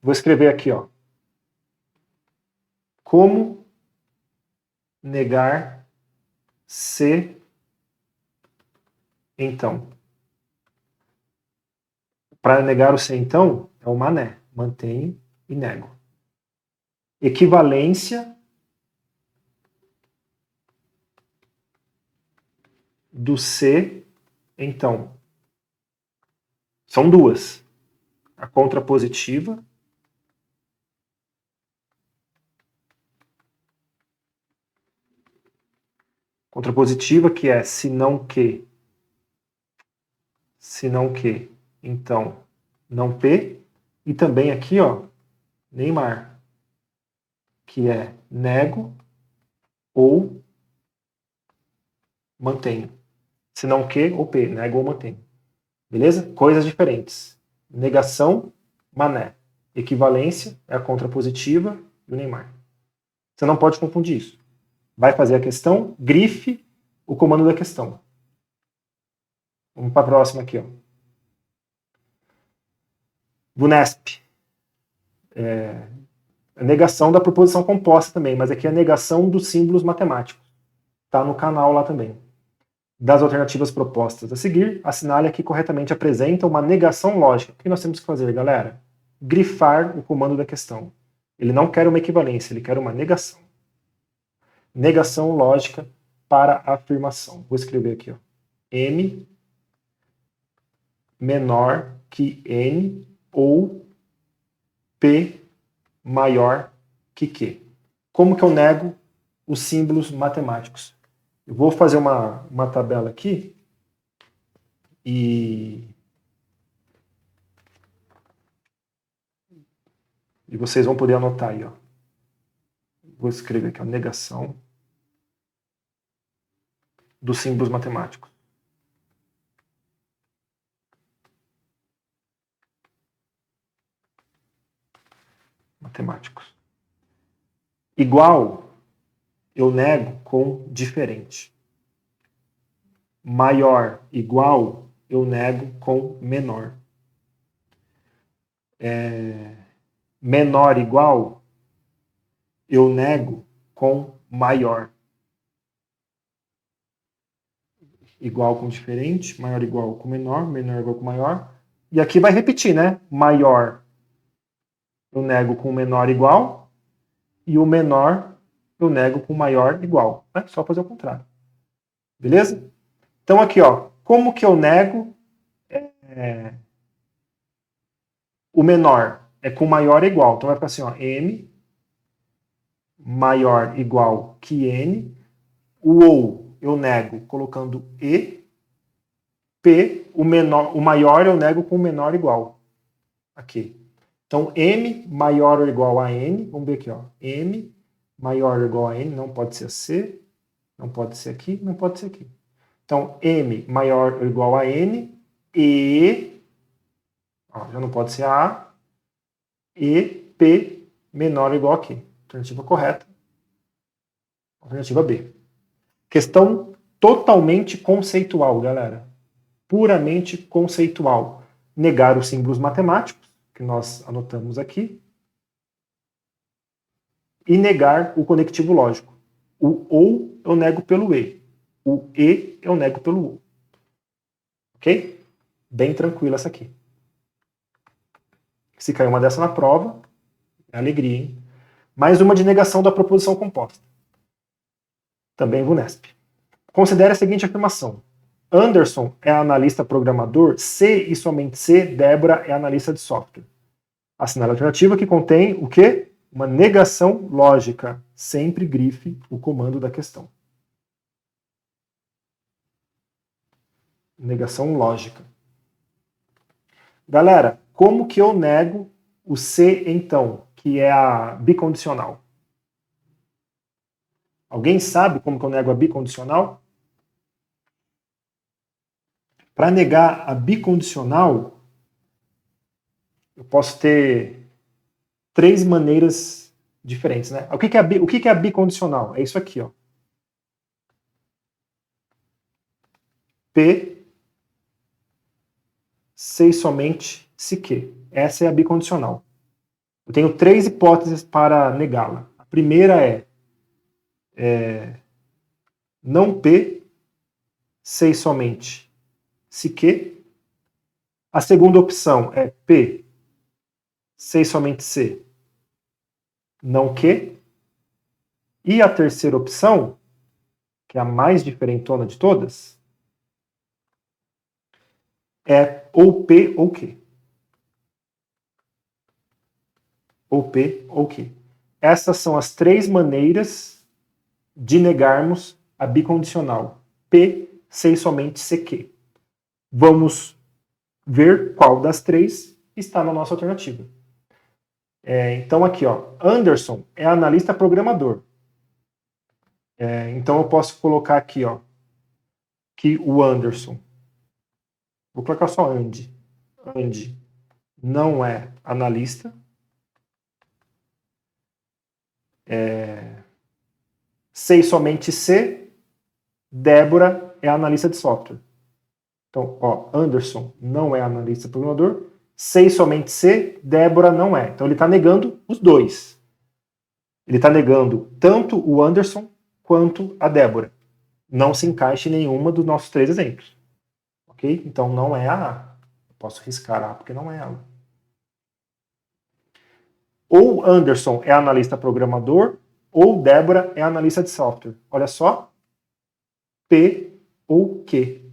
Vou escrever aqui, ó. Como negar se então? Para negar o se então, é o mané. Mantenho e nego. Equivalência do se então. São duas. A contrapositiva que é se não que, então não P, e também aqui, ó, Neymar, que é nego ou mantenho. Se não que ou P, nego ou mantenho. Beleza? Coisas diferentes. Negação, mané. Equivalência é a contrapositiva e o Neymar. Você não pode confundir isso. Vai fazer a questão, grife o comando da questão. Vamos para a próxima aqui, ó. VUNESP. A negação da proposição composta também, mas aqui é a negação dos símbolos matemáticos. Está no canal lá também. Das alternativas propostas a seguir, assinale a que corretamente apresenta uma negação lógica. O que nós temos que fazer, galera? Grifar o comando da questão. Ele não quer uma equivalência, ele quer uma negação. Negação lógica para a afirmação. Vou escrever aqui, ó. M menor que N ou P maior que Q. Como que eu nego os símbolos matemáticos? Eu vou fazer uma tabela aqui e vocês vão poder anotar aí, ó. Vou escrever aqui a negação dos símbolos matemáticos. Igual, eu nego com diferente. Maior, igual, eu nego com menor. Menor, igual, eu nego com maior. igual com diferente, maior igual com menor, menor igual com maior. E aqui vai repetir, né? Maior eu nego com menor igual, e o menor eu nego com maior igual. Né? Só fazer o contrário. Beleza? Então aqui, ó, como que eu nego o menor? É com maior igual. Então vai ficar assim, ó, M maior igual que N. O ou eu nego colocando E. P, o maior eu nego com o menor igual. Aqui. Então, M maior ou igual a N, vamos ver aqui, ó. M maior ou igual a N, não pode ser C, não pode ser aqui, não pode ser aqui. Então, M maior ou igual a N, E, ó, já não pode ser A, E, P menor ou igual a Q. Alternativa correta. Alternativa B. Questão totalmente conceitual, galera. Puramente conceitual. Negar os símbolos matemáticos, que nós anotamos aqui, e negar o conectivo lógico. O ou eu nego pelo E. O E eu nego pelo ou. Ok? Bem tranquila essa aqui. Se cair uma dessa na prova, é alegria, hein? Mais uma de negação da proposição composta. Também VUNESP. Considere a seguinte afirmação. Anderson é analista programador, C e somente C, Débora é analista de software. Assinale a alternativa que contém o quê? Uma negação lógica. Sempre grife o comando da questão. Negação lógica. Galera, como que eu nego o C, então, que é a bicondicional? Alguém sabe como que eu nego a bicondicional? Para negar a bicondicional, eu posso ter 3 maneiras diferentes, né? O que é a bicondicional? É isso aqui, ó. P, C somente se Q. Essa é a bicondicional. Eu tenho 3 hipóteses para negá-la. A primeira é não P, C somente se Q. A segunda opção é P, C somente C, não Q. E a terceira opção, que é a mais diferentona de todas, é ou P ou Q. Ou P ou Q. Essas são as 3 maneiras de negarmos a bicondicional. P, C e somente CQ. Vamos ver qual das 3 está na nossa alternativa. Então aqui, ó, Anderson é analista programador. Então eu posso colocar aqui, ó, que o Anderson, vou colocar só Andy. Andy não é analista. C e somente C, Débora é analista de software. Então, ó, Anderson não é analista programador, C e somente C, Débora não é. Então ele está negando os dois. Ele está negando tanto o Anderson quanto a Débora. Não se encaixa em nenhuma dos nossos 3 exemplos. Ok? Então não é a A. Eu posso riscar a porque não é ela. Ou Anderson é analista programador, ou Débora é analista de software. Olha só. P ou Q.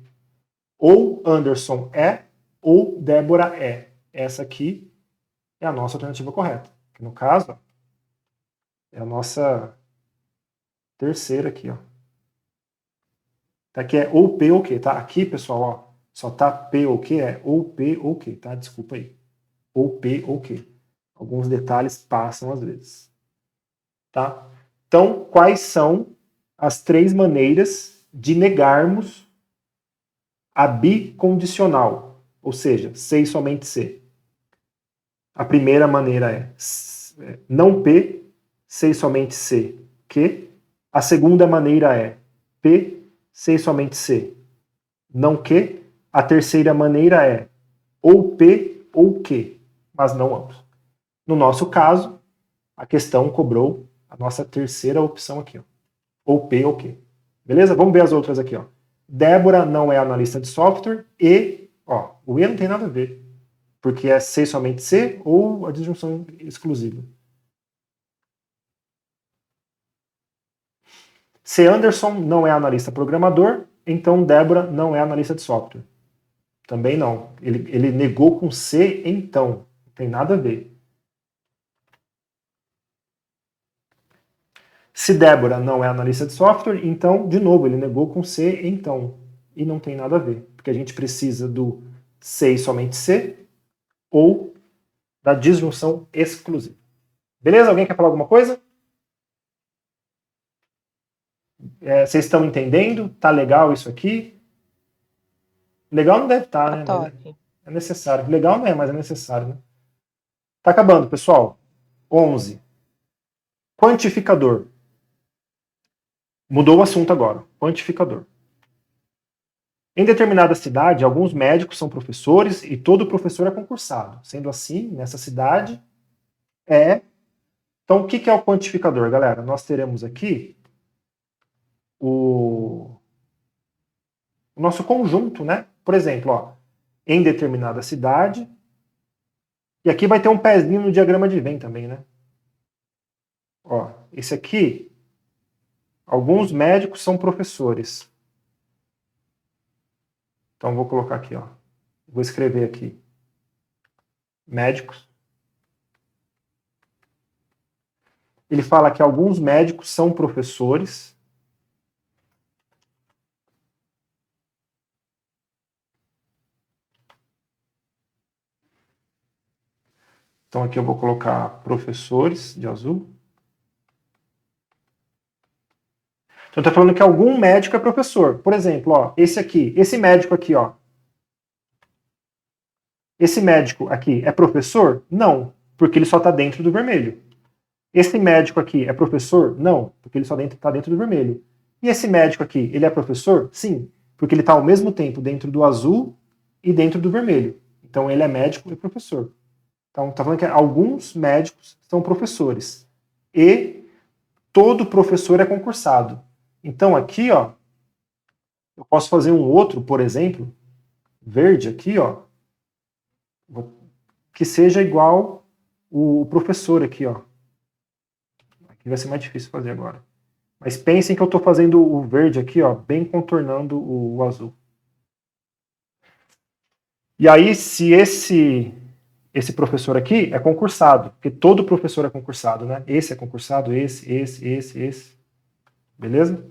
Ou Anderson é, ou Débora é. Essa aqui é a nossa alternativa correta. Que no caso, é a nossa terceira aqui, ó. Tá, aqui é ou P ou Q, tá? Aqui, pessoal, ó, só tá P ou Q, é ou P ou Q, tá? Desculpa aí. Ou P ou Q. Alguns detalhes passam às vezes. Tá? Então, quais são as 3 maneiras de negarmos a bicondicional? Ou seja, C e somente C. A primeira maneira é não P, C e somente C, Q. A segunda maneira é P, C e somente C, não Q. A terceira maneira é ou P ou Q, mas não ambos. No nosso caso, a questão cobrou a nossa terceira opção aqui, ó. Ou P ou Q. Beleza? Vamos ver as outras aqui, ó. Débora não é analista de software e, ó, o E não tem nada a ver, porque é C somente C ou a disjunção exclusiva. Se Anderson não é analista programador, então Débora não é analista de software. Também não. Ele negou com C, então. Não tem nada a ver. Se Débora não é analista de software, então, de novo, ele negou com C, então. E não tem nada a ver. Porque a gente precisa do C e somente C ou da disjunção exclusiva. Beleza? Alguém quer falar alguma coisa? Vocês estão entendendo? Tá legal isso aqui? Legal não deve estar, né? Top. É necessário. Legal não é, mas é necessário, né? Tá acabando, pessoal. 11. Quantificador. Mudou o assunto agora. Quantificador. Em determinada cidade, alguns médicos são professores e todo professor é concursado. Sendo assim, nessa cidade é... Então, o que é o quantificador, galera? Nós teremos aqui o nosso conjunto, né? Por exemplo, ó, em determinada cidade... E aqui vai ter um pezinho no diagrama de Venn também, né? Ó, esse aqui, alguns médicos são professores. Então vou colocar aqui, ó. Vou escrever aqui. Médicos. Ele fala que alguns médicos são professores. Então aqui eu vou colocar professores de azul. Então está falando que algum médico é professor. Por exemplo, ó, esse aqui, esse médico aqui, ó. Esse médico aqui é professor? Não, porque ele só está dentro do vermelho. Esse médico aqui é professor? Não, porque ele só está dentro do vermelho. E esse médico aqui, ele é professor? Sim, porque ele está ao mesmo tempo dentro do azul e dentro do vermelho. Então ele é médico e professor. Então está falando que alguns médicos são professores. E todo professor é concursado. Então aqui, ó, eu posso fazer um outro, por exemplo, verde aqui, ó, que seja igual o professor aqui, ó. Aqui vai ser mais difícil fazer agora. Mas pensem que eu estou fazendo o verde aqui, ó, bem contornando o azul. E aí, se esse professor aqui é concursado, porque todo professor é concursado, né? Esse é concursado, esse. Beleza?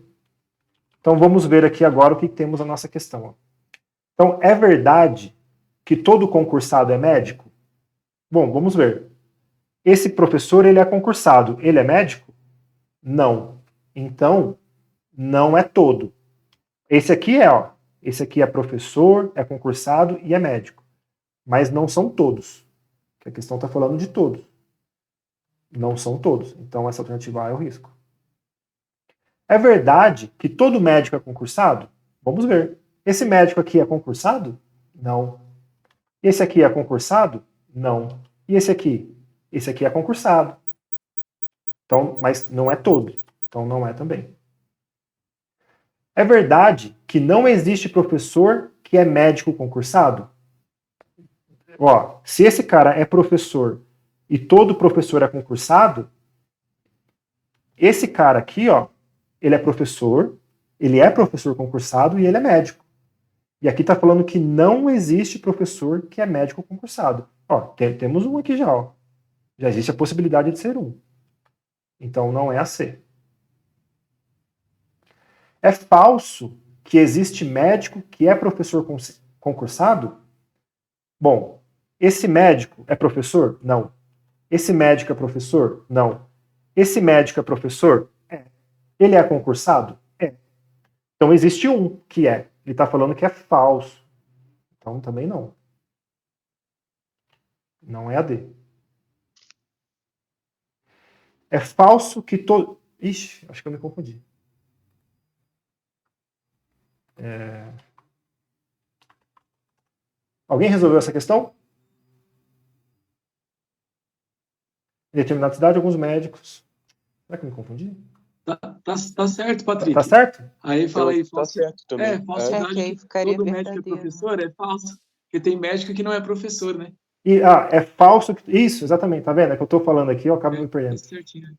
Então vamos ver aqui agora o que temos na nossa questão. Ó. Então, é verdade que todo concursado é médico? Bom, vamos ver. Esse professor, ele é concursado. Ele é médico? Não. Então, não é todo. Esse aqui é, ó. Esse aqui é professor, é concursado e é médico. Mas não são todos. A questão está falando de todos. Não são todos. Então, essa alternativa A é o risco. É verdade que todo médico é concursado? Vamos ver. Esse médico aqui é concursado? Não. Esse aqui é concursado? Não. E esse aqui? Esse aqui é concursado. Então, mas não é todo. Então não é também. É verdade que não existe professor que é médico concursado? Ó, se esse cara é professor e todo professor é concursado, esse cara aqui, ó, ele é professor concursado e ele é médico. E aqui está falando que não existe professor que é médico concursado. Ó, temos um aqui já, ó. Já existe a possibilidade de ser um. Então não é a C. É falso que existe médico que é professor concursado? Bom, esse médico é professor? Não. Esse médico é professor? Não. Esse médico é professor? É. Ele é concursado? É. Então existe um que é. Ele está falando que é falso. Então também não. Não é a D. É falso que todo... Ixi, acho que eu me confundi. Alguém resolveu essa questão? Em determinada cidade, alguns médicos... Será que eu me confundi? Tá certo, Patrick. Tá certo? Aí fala aí, Tá certo também. falsidade É, que aí que ficaria todo médico é verdadeiro. professor é falso. Porque tem médico que não é professor, né? É falso. Isso, exatamente. Tá vendo? É que eu tô falando aqui, eu acabo me Tá perdendo. certinho.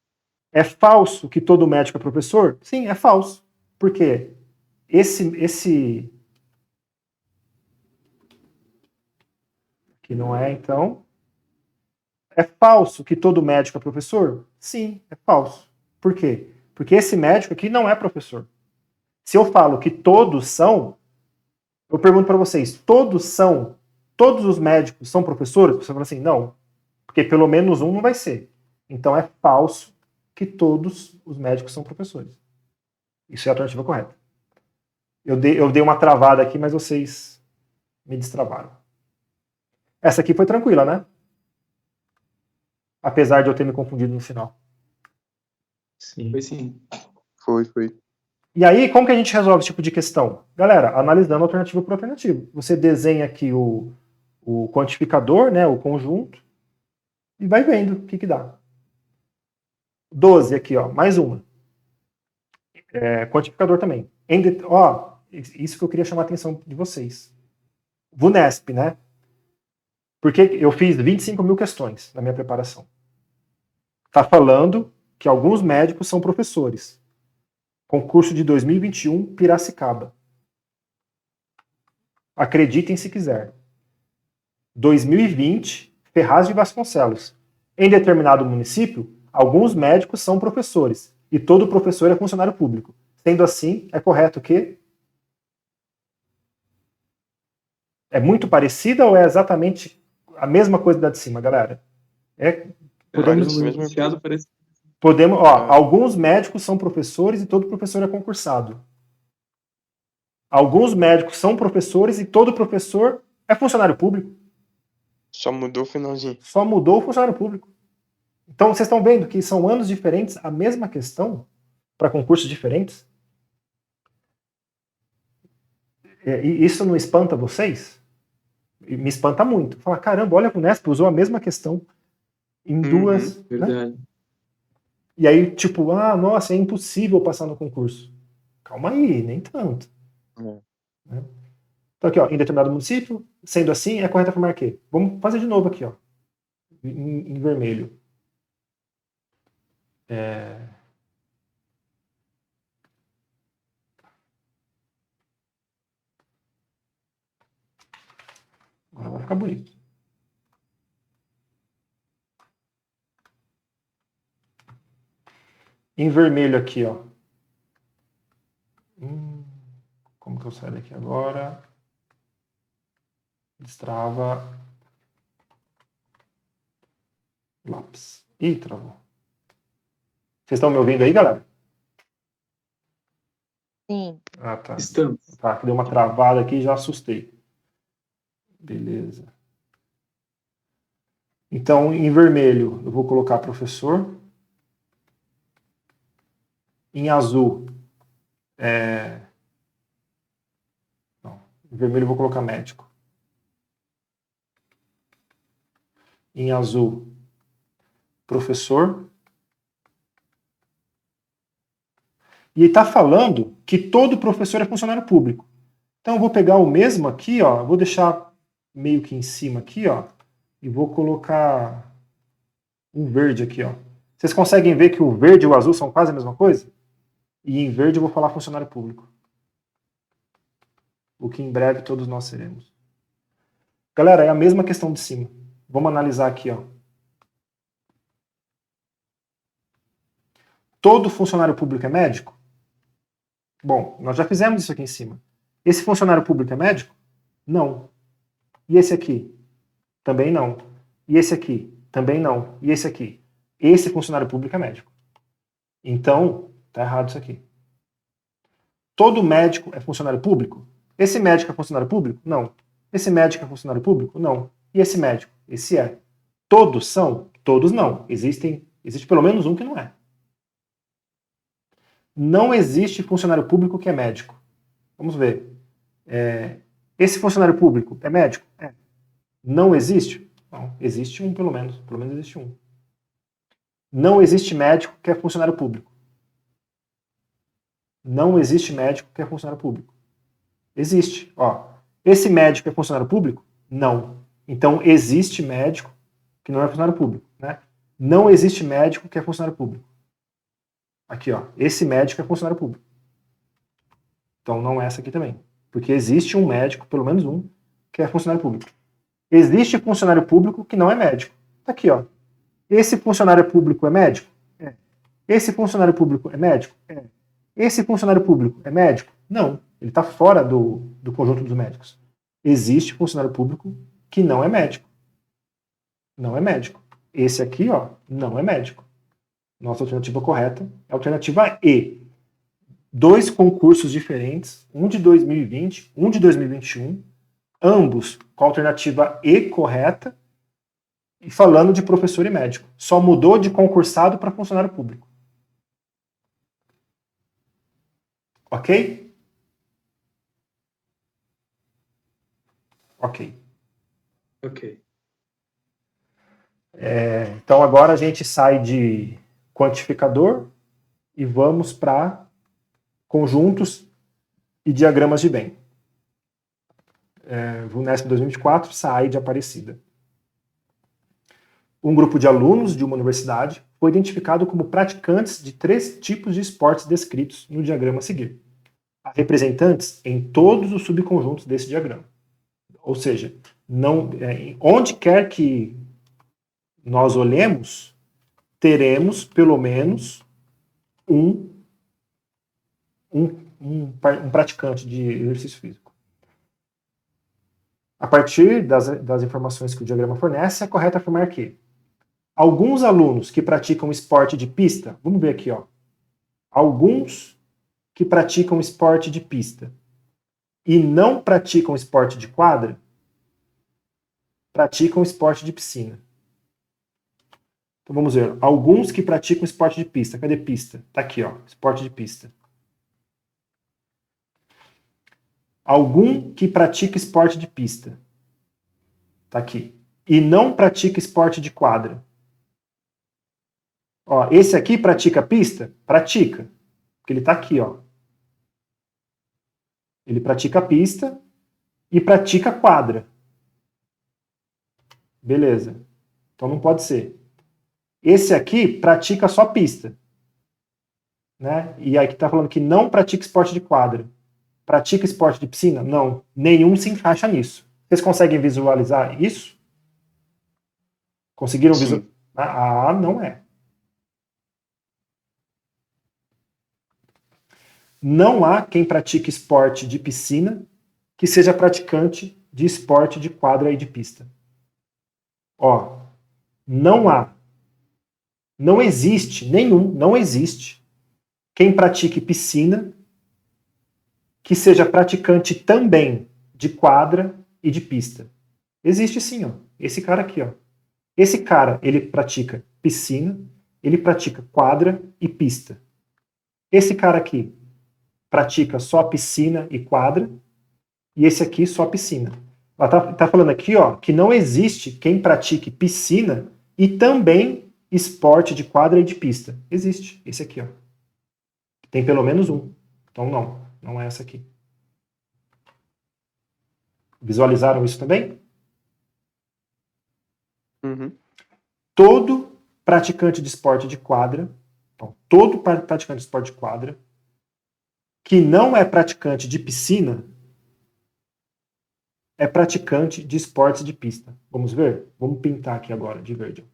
É falso que todo médico é professor? Sim, é falso. Por quê? Esse que não é, então. É falso que todo médico é professor? Sim, é falso. Por quê? Porque esse médico aqui não é professor. Se eu falo que todos são, eu pergunto para vocês, todos os médicos são professores? Você fala assim, não, porque pelo menos um não vai ser. Então é falso que todos os médicos são professores. Isso é a alternativa correta. Eu dei uma travada aqui, mas vocês me destravaram. Essa aqui foi tranquila, né? Apesar de eu ter me confundido no final. Sim. Foi sim. Foi. E aí, como que a gente resolve esse tipo de questão? Galera, analisando alternativa por alternativa. Você desenha aqui o quantificador, né, o conjunto, e vai vendo o que dá. 12 aqui, ó, mais uma. Quantificador também. Isso que eu queria chamar a atenção de vocês. VUNESP, né? Porque eu fiz 25 mil questões na minha preparação. Tá falando que alguns médicos são professores. Concurso de 2021, Piracicaba. Acreditem se quiser. 2020, Ferraz de Vasconcelos. Em determinado município, alguns médicos são professores e todo professor é funcionário público. Sendo assim, é correto que é muito parecida ou é exatamente a mesma coisa da de cima, galera? Alguns médicos são professores e todo professor é concursado. Alguns médicos são professores e todo professor é funcionário público. Só mudou o finalzinho. Só mudou o funcionário público. Então, vocês estão vendo que são anos diferentes, a mesma questão, para concursos diferentes? E isso não espanta vocês? Me espanta muito. Fala, caramba, olha, o Unesp usou a mesma questão em duas. Verdade. Né? E aí, tipo, nossa, é impossível passar no concurso. Calma aí, nem tanto. Né? Então, aqui, ó, em determinado município, sendo assim, é correto afirmar que. Vamos fazer de novo aqui, ó, em vermelho. Agora vai ficar bonito. Em vermelho aqui, ó. Como que eu saio daqui agora? Destrava. Lápis. Ih, travou. Vocês estão me ouvindo aí, galera? Sim. Tá. Estamos. Tá, deu uma travada aqui e já assustei. Beleza. Então, em vermelho, eu vou colocar professor. Em azul, Não, em vermelho eu vou colocar médico. Em azul, professor. E está falando que todo professor é funcionário público. Então eu vou pegar o mesmo aqui, ó, vou deixar meio que em cima aqui, ó, e vou colocar um verde aqui, ó. Vocês conseguem ver que o verde e o azul são quase a mesma coisa? E em verde eu vou falar funcionário público. O que em breve todos nós seremos. Galera, é a mesma questão de cima. Vamos analisar aqui, ó. Todo funcionário público é médico? Bom, nós já fizemos isso aqui em cima. Esse funcionário público é médico? Não. E esse aqui? Também não. E esse aqui? Também não. E esse aqui? Esse funcionário público é médico. Então, tá errado isso aqui. Todo médico é funcionário público? Esse médico é funcionário público? Não. Esse médico é funcionário público? Não. E esse médico? Esse é. Todos são? Todos não. Existe pelo menos um que não é. Não existe funcionário público que é médico. Vamos ver. Esse funcionário público é médico? É. Não existe? Não. Existe um, pelo menos. Pelo menos existe um. Não existe médico que é funcionário público. Não existe médico que é funcionário público. Existe, ó. Esse médico é funcionário público? Não. Então, existe médico que não é funcionário público, né? Não existe médico que é funcionário público. Aqui, ó. Esse médico é funcionário público. Então, não é essa aqui também. Porque existe um médico, pelo menos um, que é funcionário público. Existe funcionário público que não é médico. Tá aqui, ó. Esse funcionário público é médico? É. Esse funcionário público é médico? É. Esse funcionário público é médico? Não. Ele está fora do conjunto dos médicos. Existe funcionário público que não é médico. Não é médico. Esse aqui, ó, não é médico. Nossa alternativa correta é a alternativa E. 2 concursos diferentes, um de 2020, um de 2021, ambos com a alternativa E correta, e falando de professor e médico. Só mudou de concursado para funcionário público. Ok? Ok. Ok. Então agora a gente sai de quantificador e vamos para conjuntos e diagramas de Venn. VUNESP 2024 sai de Aparecida. Um grupo de alunos de uma universidade foi identificado como praticantes de 3 tipos de esportes descritos no diagrama a seguir. Há representantes em todos os subconjuntos desse diagrama. Ou seja, onde quer que nós olhemos, teremos pelo menos um praticante de exercício físico. A partir das informações que o diagrama fornece, é correto afirmar que alguns alunos que praticam esporte de pista, vamos ver aqui, ó. Alguns que praticam esporte de pista e não praticam esporte de quadra, praticam esporte de piscina. Então vamos ver, alguns que praticam esporte de pista. Cadê pista? Tá aqui, ó, esporte de pista. Algum que pratica esporte de pista. Tá aqui. E não pratica esporte de quadra. Ó, esse aqui pratica pista? Pratica. Porque ele tá aqui, ó. Ele pratica pista e pratica quadra. Beleza. Então não pode ser. Esse aqui pratica só pista. Né? E aqui tá falando que não pratica esporte de quadra. Pratica esporte de piscina? Não. Nenhum se encaixa nisso. Vocês conseguem visualizar isso? Conseguiram visualizar? Ah, não é. Não há quem pratique esporte de piscina que seja praticante de esporte de quadra e de pista. Ó, não há. Não existe não existe quem pratique piscina que seja praticante também de quadra e de pista. Existe sim, ó. Esse cara aqui, ó. Esse cara, ele pratica piscina, ele pratica quadra e pista. Esse cara aqui pratica só piscina e quadra, e esse aqui só piscina. Ela tá falando aqui, ó, que não existe quem pratique piscina e também esporte de quadra e de pista. Existe, esse aqui, ó. Tem pelo menos um. Então não é essa aqui. Visualizaram isso também? Uhum. Todo praticante de esporte de quadra, então, todo praticante de esporte de quadra, que não é praticante de piscina, é praticante de esportes de pista. Vamos ver? Vamos pintar aqui agora, de verde.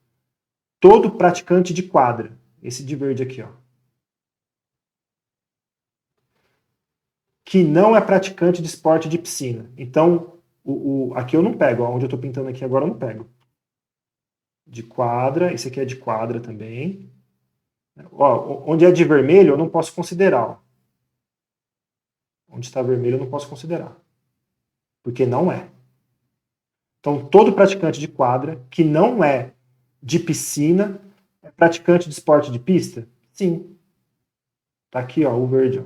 Todo praticante de quadra, esse de verde aqui, ó, que não é praticante de esporte de piscina. Então, aqui eu não pego, ó, onde eu estou pintando aqui agora eu não pego. De quadra, esse aqui é de quadra também. Ó, onde é de vermelho eu não posso considerar. Ó. Onde está vermelho eu não posso considerar. Porque não é. Então, todo praticante de quadra que não é de piscina é praticante de esporte de pista? Sim. Tá aqui, ó, o verde. Ó.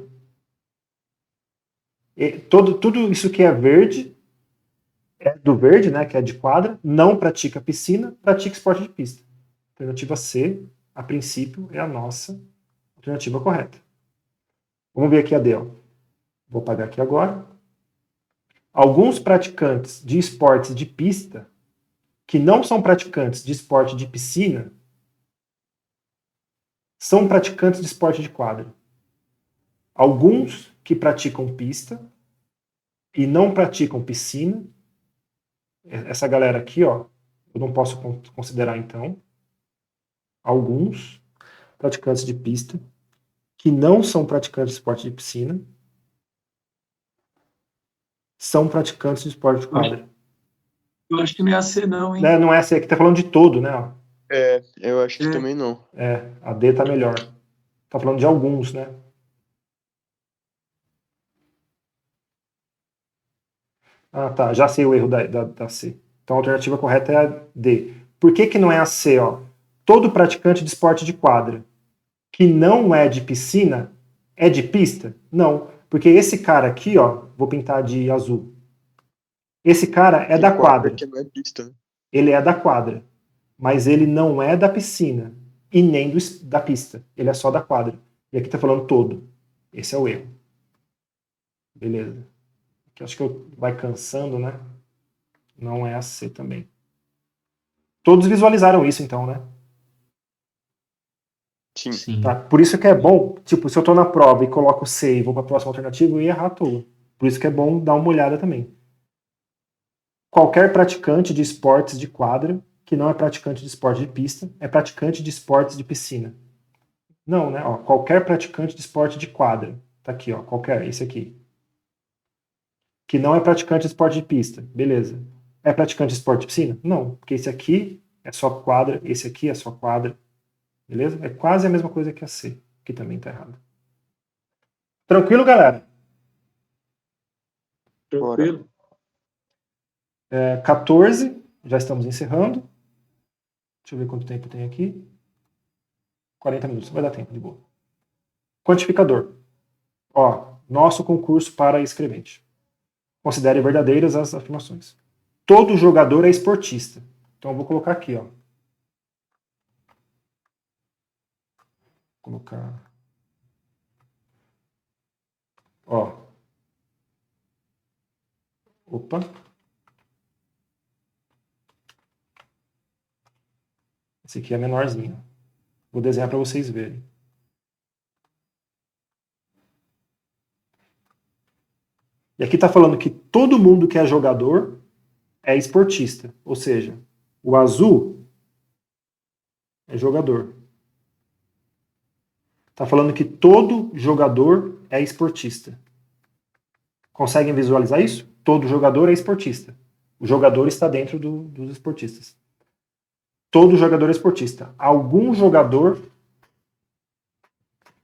Tudo isso que é verde, é do verde, né, que é de quadra, não pratica piscina, pratica esporte de pista. Alternativa C, a princípio, é a nossa alternativa correta. Vamos ver aqui a D. Ó. Vou apagar aqui agora. Alguns praticantes de esportes de pista que não são praticantes de esporte de piscina são praticantes de esporte de quadra. Alguns que praticam pista e não praticam piscina, essa galera aqui, ó, eu não posso considerar então. Alguns praticantes de pista que não são praticantes de esporte de piscina são praticantes de esporte de quadra. Eu acho que não é AC não, hein? Não é essa aqui, tá falando de todo, né? Eu acho que também não. A D tá melhor. Tá falando de alguns, né? Ah, tá. Já sei o erro da C. Então a alternativa correta é a D. Por que não é a C, ó? Todo praticante de esporte de quadra que não é de piscina é de pista? Não. Porque esse cara aqui, ó, vou pintar de azul. Esse cara é da quadra. Que não é pista, né? Ele é da quadra. Mas ele não é da piscina. E nem da pista. Ele é só da quadra. E aqui tá falando todo. Esse é o erro. Beleza. Aqui acho que vai cansando, né? Não é a C também. Todos visualizaram isso, então, né? Sim. Tá? Por isso que é bom, tipo, se eu tô na prova e coloco C e vou para a próxima alternativa, eu ia errar à toa. Por isso que é bom dar uma olhada também. Qualquer praticante de esportes de quadra que não é praticante de esporte de pista é praticante de esportes de piscina. Não, né? Ó, qualquer praticante de esporte de quadra. Tá aqui, ó. Qualquer, esse aqui. Que não é praticante de esporte de pista. Beleza. É praticante de esporte de piscina? Não, porque esse aqui é só quadra, esse aqui é só quadra. Beleza? É quase a mesma coisa que a C, que também tá errado. Tranquilo, galera? Tranquilo. 14, já estamos encerrando. Deixa eu ver quanto tempo tem aqui. 40 minutos, vai dar tempo, de boa. Quantificador. Ó, nosso concurso para escrevente. Considere verdadeiras as afirmações. Todo jogador é esportista. Então eu vou colocar aqui, ó. Vou colocar. Ó. Opa. Esse aqui é menorzinho. Vou desenhar para vocês verem. E aqui está falando que todo mundo que é jogador é esportista. Ou seja, o azul é jogador. Está falando que todo jogador é esportista. Conseguem visualizar isso? Todo jogador é esportista. O jogador está dentro dos esportistas. Todo jogador é esportista. Algum jogador...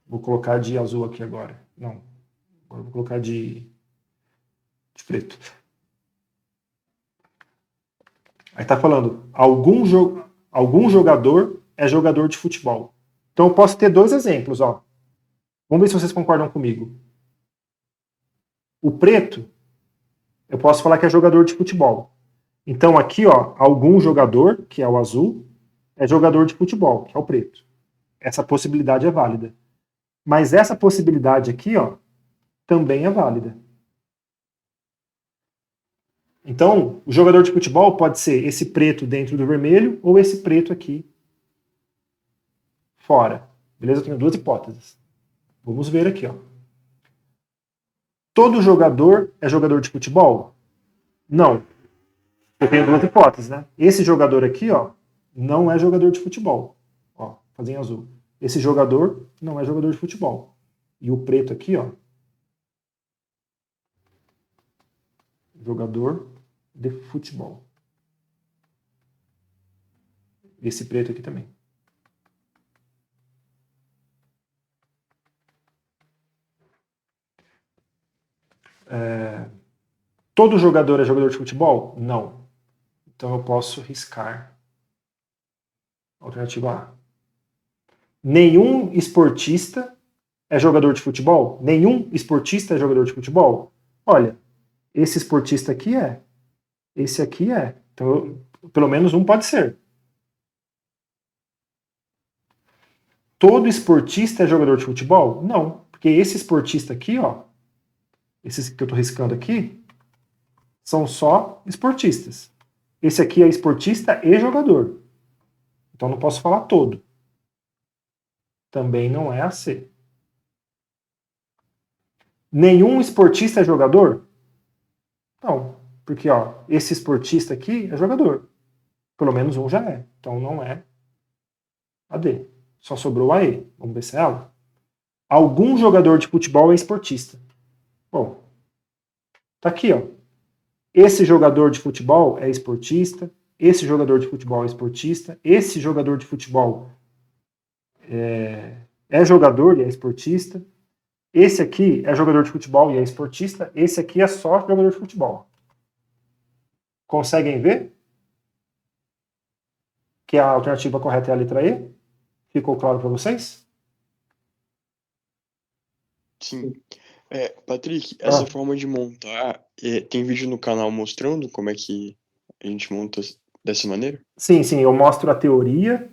Vou colocar de azul aqui agora. Não. Agora vou colocar de preto. Aí está falando, algum jogador é jogador de futebol. Então eu posso ter dois exemplos, ó. Vamos ver se vocês concordam comigo. O preto, eu posso falar que é jogador de futebol. Então aqui, ó, algum jogador, que é o azul, é jogador de futebol, que é o preto. Essa possibilidade é válida. Mas essa possibilidade aqui, ó, também é válida. Então, o jogador de futebol pode ser esse preto dentro do vermelho ou esse preto aqui fora. Beleza? Eu tenho duas hipóteses. Vamos ver aqui, ó. Todo jogador é jogador de futebol? Não. Eu tenho duas hipóteses, né? Esse jogador aqui, ó, não é jogador de futebol. Ó, fazem azul. Esse jogador não é jogador de futebol. E o preto aqui, ó, jogador de futebol. Esse preto aqui também. Todo jogador é jogador de futebol? Não. Então eu posso riscar. Alternativa A. Nenhum esportista é jogador de futebol? Nenhum esportista é jogador de futebol? Olha, esse esportista aqui é. Esse aqui é. Então, pelo menos um pode ser. Todo esportista é jogador de futebol? Não, Porque esse esportista aqui, ó, esses que eu tô riscando aqui, são só esportistas. Esse aqui é esportista e jogador. Então não posso falar todo. Também não é AC. Nenhum esportista é jogador? Não. Porque, ó, esse esportista aqui é jogador. Pelo menos um já é. Então não é AD. Só sobrou a E. Vamos ver se é ela. Algum jogador de futebol é esportista. Bom, tá aqui, ó. Esse jogador de futebol é esportista. Esse jogador de futebol é esportista. Esse jogador de futebol é jogador e é esportista. Esse aqui é jogador de futebol e é esportista. Esse aqui é só jogador de futebol. Conseguem ver? Que a alternativa correta é a letra E? Ficou claro para vocês? Sim. Patrick, essa Ah. forma de montar, tem vídeo no canal mostrando como é que a gente monta dessa maneira? Sim, eu mostro a teoria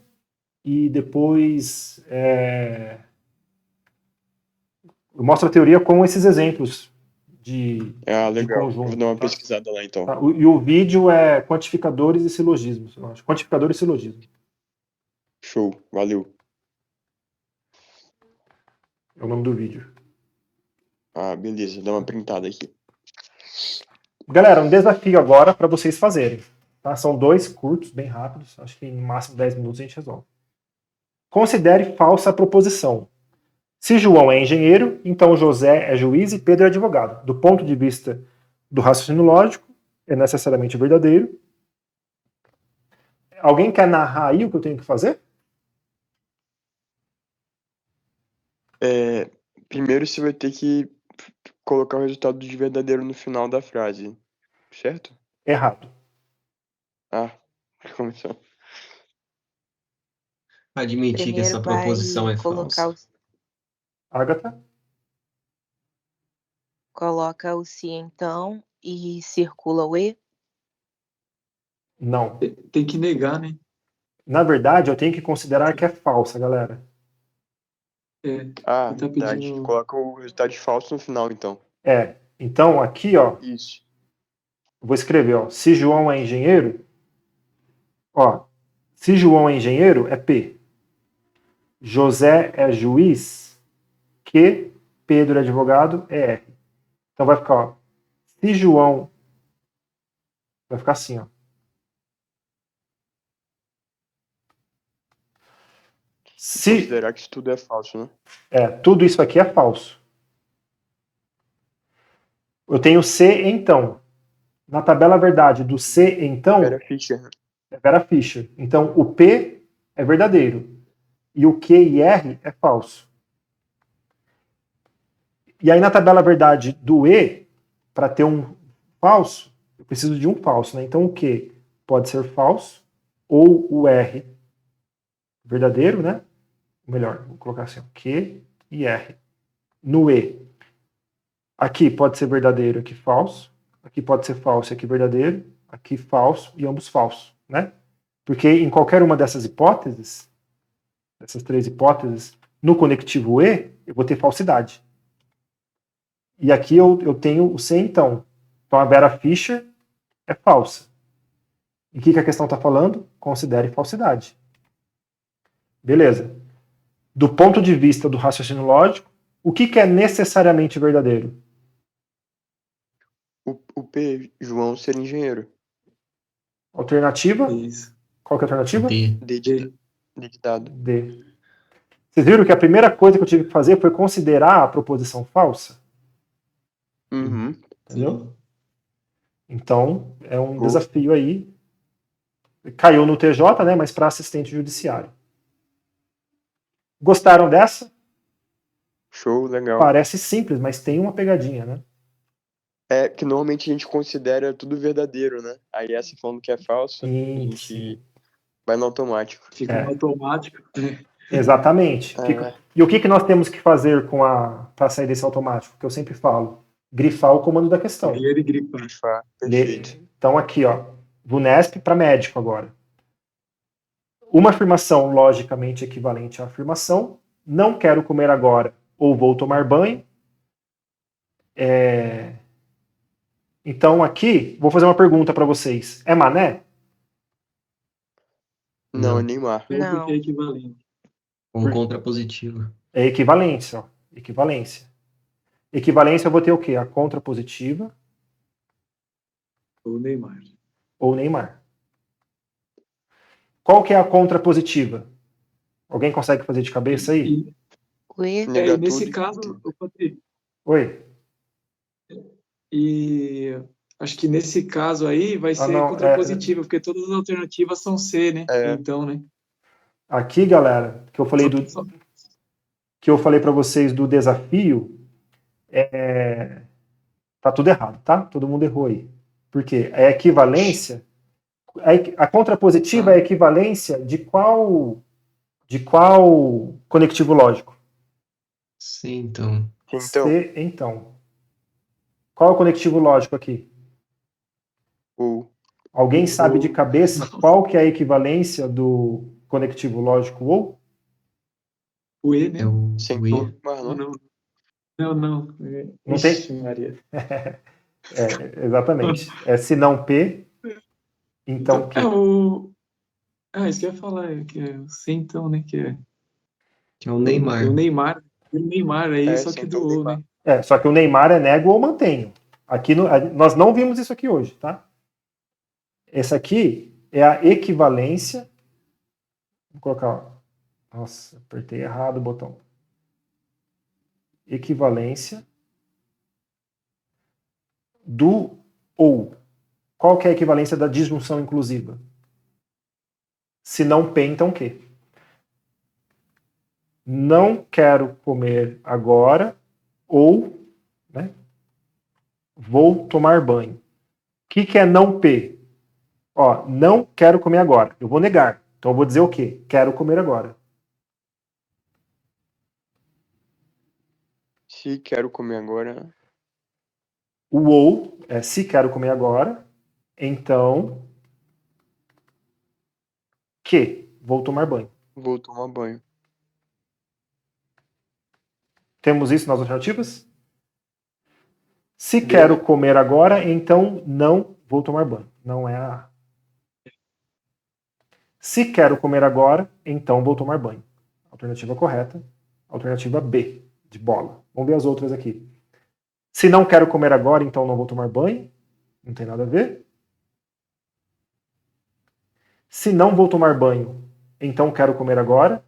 e depois eu mostro a teoria com esses exemplos de Legal. conjunto. Vou dar uma Tá? pesquisada lá, então. Tá? E o vídeo é quantificadores e silogismos, eu acho. Quantificador e silogismo. Show. Valeu. É o nome do vídeo. Beleza. Dá uma printada aqui. Galera, um desafio agora para vocês fazerem. Tá? São 2 curtos, bem rápidos. Acho que em máximo 10 minutos a gente resolve. Considere falsa a proposição. Se João é engenheiro, então José é juiz e Pedro é advogado. Do ponto de vista do raciocínio lógico, é necessariamente verdadeiro. Alguém quer narrar aí o que eu tenho que fazer? Primeiro você vai ter que colocar o resultado de verdadeiro no final da frase, certo? Errado. Começou. Admitir que essa Primeiro proposição vai é colocar falsa. Agatha? Coloca o se então e circula o E. Não. Tem que negar, né? Na verdade, eu tenho que considerar que é falsa, galera. Tá A gente coloca o resultado de falso no final, então. Então, aqui, ó, Isso. eu vou escrever, ó, se João é engenheiro, ó, se João é engenheiro, é P. José é juiz, Q. Pedro é advogado, é R. Então vai ficar, ó, se João, vai ficar assim, ó. Considerar que isso tudo é falso, né? Tudo isso aqui é falso. Eu tenho C então. Na tabela verdade do C então Vera Fischer, né? é Vera Fischer. Então o P é verdadeiro e o Q e R é falso. E aí na tabela verdade do E, para ter um falso, eu preciso de um falso, né? Então o Q pode ser falso ou o R verdadeiro, né? Melhor, vou colocar assim, Q e R. No E, aqui pode ser verdadeiro, aqui falso. Aqui pode ser falso, aqui verdadeiro. Aqui falso e ambos falsos, né? Porque em qualquer uma dessas hipóteses, dessas 3 hipóteses, no conectivo E, eu vou ter falsidade. E aqui eu tenho o C então. Então a Vera Fischer é falsa. E o que a questão está falando? Considere falsidade. Beleza. Do ponto de vista do raciocínio lógico, o que é necessariamente verdadeiro? O P, João, ser engenheiro. Alternativa? Isso. Qual que é a alternativa? D. D. Dado. D. Vocês viram que a primeira coisa que eu tive que fazer foi considerar a proposição falsa? Uhum. Entendeu? Sim. Então, é um desafio aí. Caiu no TJ, né? Mas para assistente judiciário. Gostaram dessa? Show, legal. Parece simples, mas tem uma pegadinha, né? É que normalmente a gente considera tudo verdadeiro, né? Aí essa falando que é falsa, a gente vai no automático. Fica no automático. Exatamente. E o que nós temos que fazer para sair desse automático? Que eu sempre falo. Grifar o comando da questão. Ler e grifar. Perfeito. Então aqui, ó. VUNESP para médico agora. Uma afirmação logicamente equivalente à afirmação. Não quero comer agora. ou vou tomar banho. Então aqui, vou fazer uma pergunta para vocês. É Mané? Não, é Não. Neymar. Ou porque Não. é equivalente. Com contrapositiva. É equivalência, ó. Equivalência. Equivalência eu vou ter o quê? A contrapositiva Ou Neymar. ou Neymar. Qual que é a contrapositiva? Alguém consegue fazer de cabeça aí? E, O E? e Negar nesse tudo. caso, ô, Patrick, Oi? e acho que nesse caso aí vai ser não, contrapositiva, porque todas as alternativas são C, né? É. Então, né? aqui, galera, que eu falei Só- que eu falei para vocês do desafio, tá tudo errado, tá? Todo mundo errou aí. Por quê? A equivalência, a contrapositiva é a equivalência de qual conectivo lógico? Sim, então. Então, C, então. Qual é o conectivo lógico aqui? ou Alguém sabe de cabeça qual que é a equivalência do conectivo lógico ou? o E, né? É o sem I. todo, mas Não, não. não. Não Ixi, tem? Maria. Exatamente. É se não P, então Q. Isso que eu ia falar, que é o C, então, né? Que é Que é o o Neymar. Neymar. O Neymar aí, É, só sem que então do O, Neymar. né? Só que o Neymar é nego ou mantenho. Aqui nós não vimos isso aqui hoje, tá? Essa aqui é a equivalência. Vou colocar, ó. Nossa, apertei errado o botão. Equivalência do ou. Qual que é a equivalência da disjunção inclusiva? Se não P, então Q. Não quero comer agora ou, né, vou tomar banho. O que é não P? Ó, não quero comer agora. Eu vou negar. Então eu vou dizer o quê? Quero comer agora. Se quero comer agora, O ou é se quero comer agora, então que vou tomar banho. vou tomar banho. Temos isso nas alternativas? Se Deu, quero né? comer agora, então não vou tomar banho. Não é a A. Se quero comer agora, então vou tomar banho. Alternativa correta. Alternativa B, de bola. Vamos ver as outras aqui. Se não quero comer agora, então não vou tomar banho. Não tem nada a ver. Se não vou tomar banho, então quero comer agora.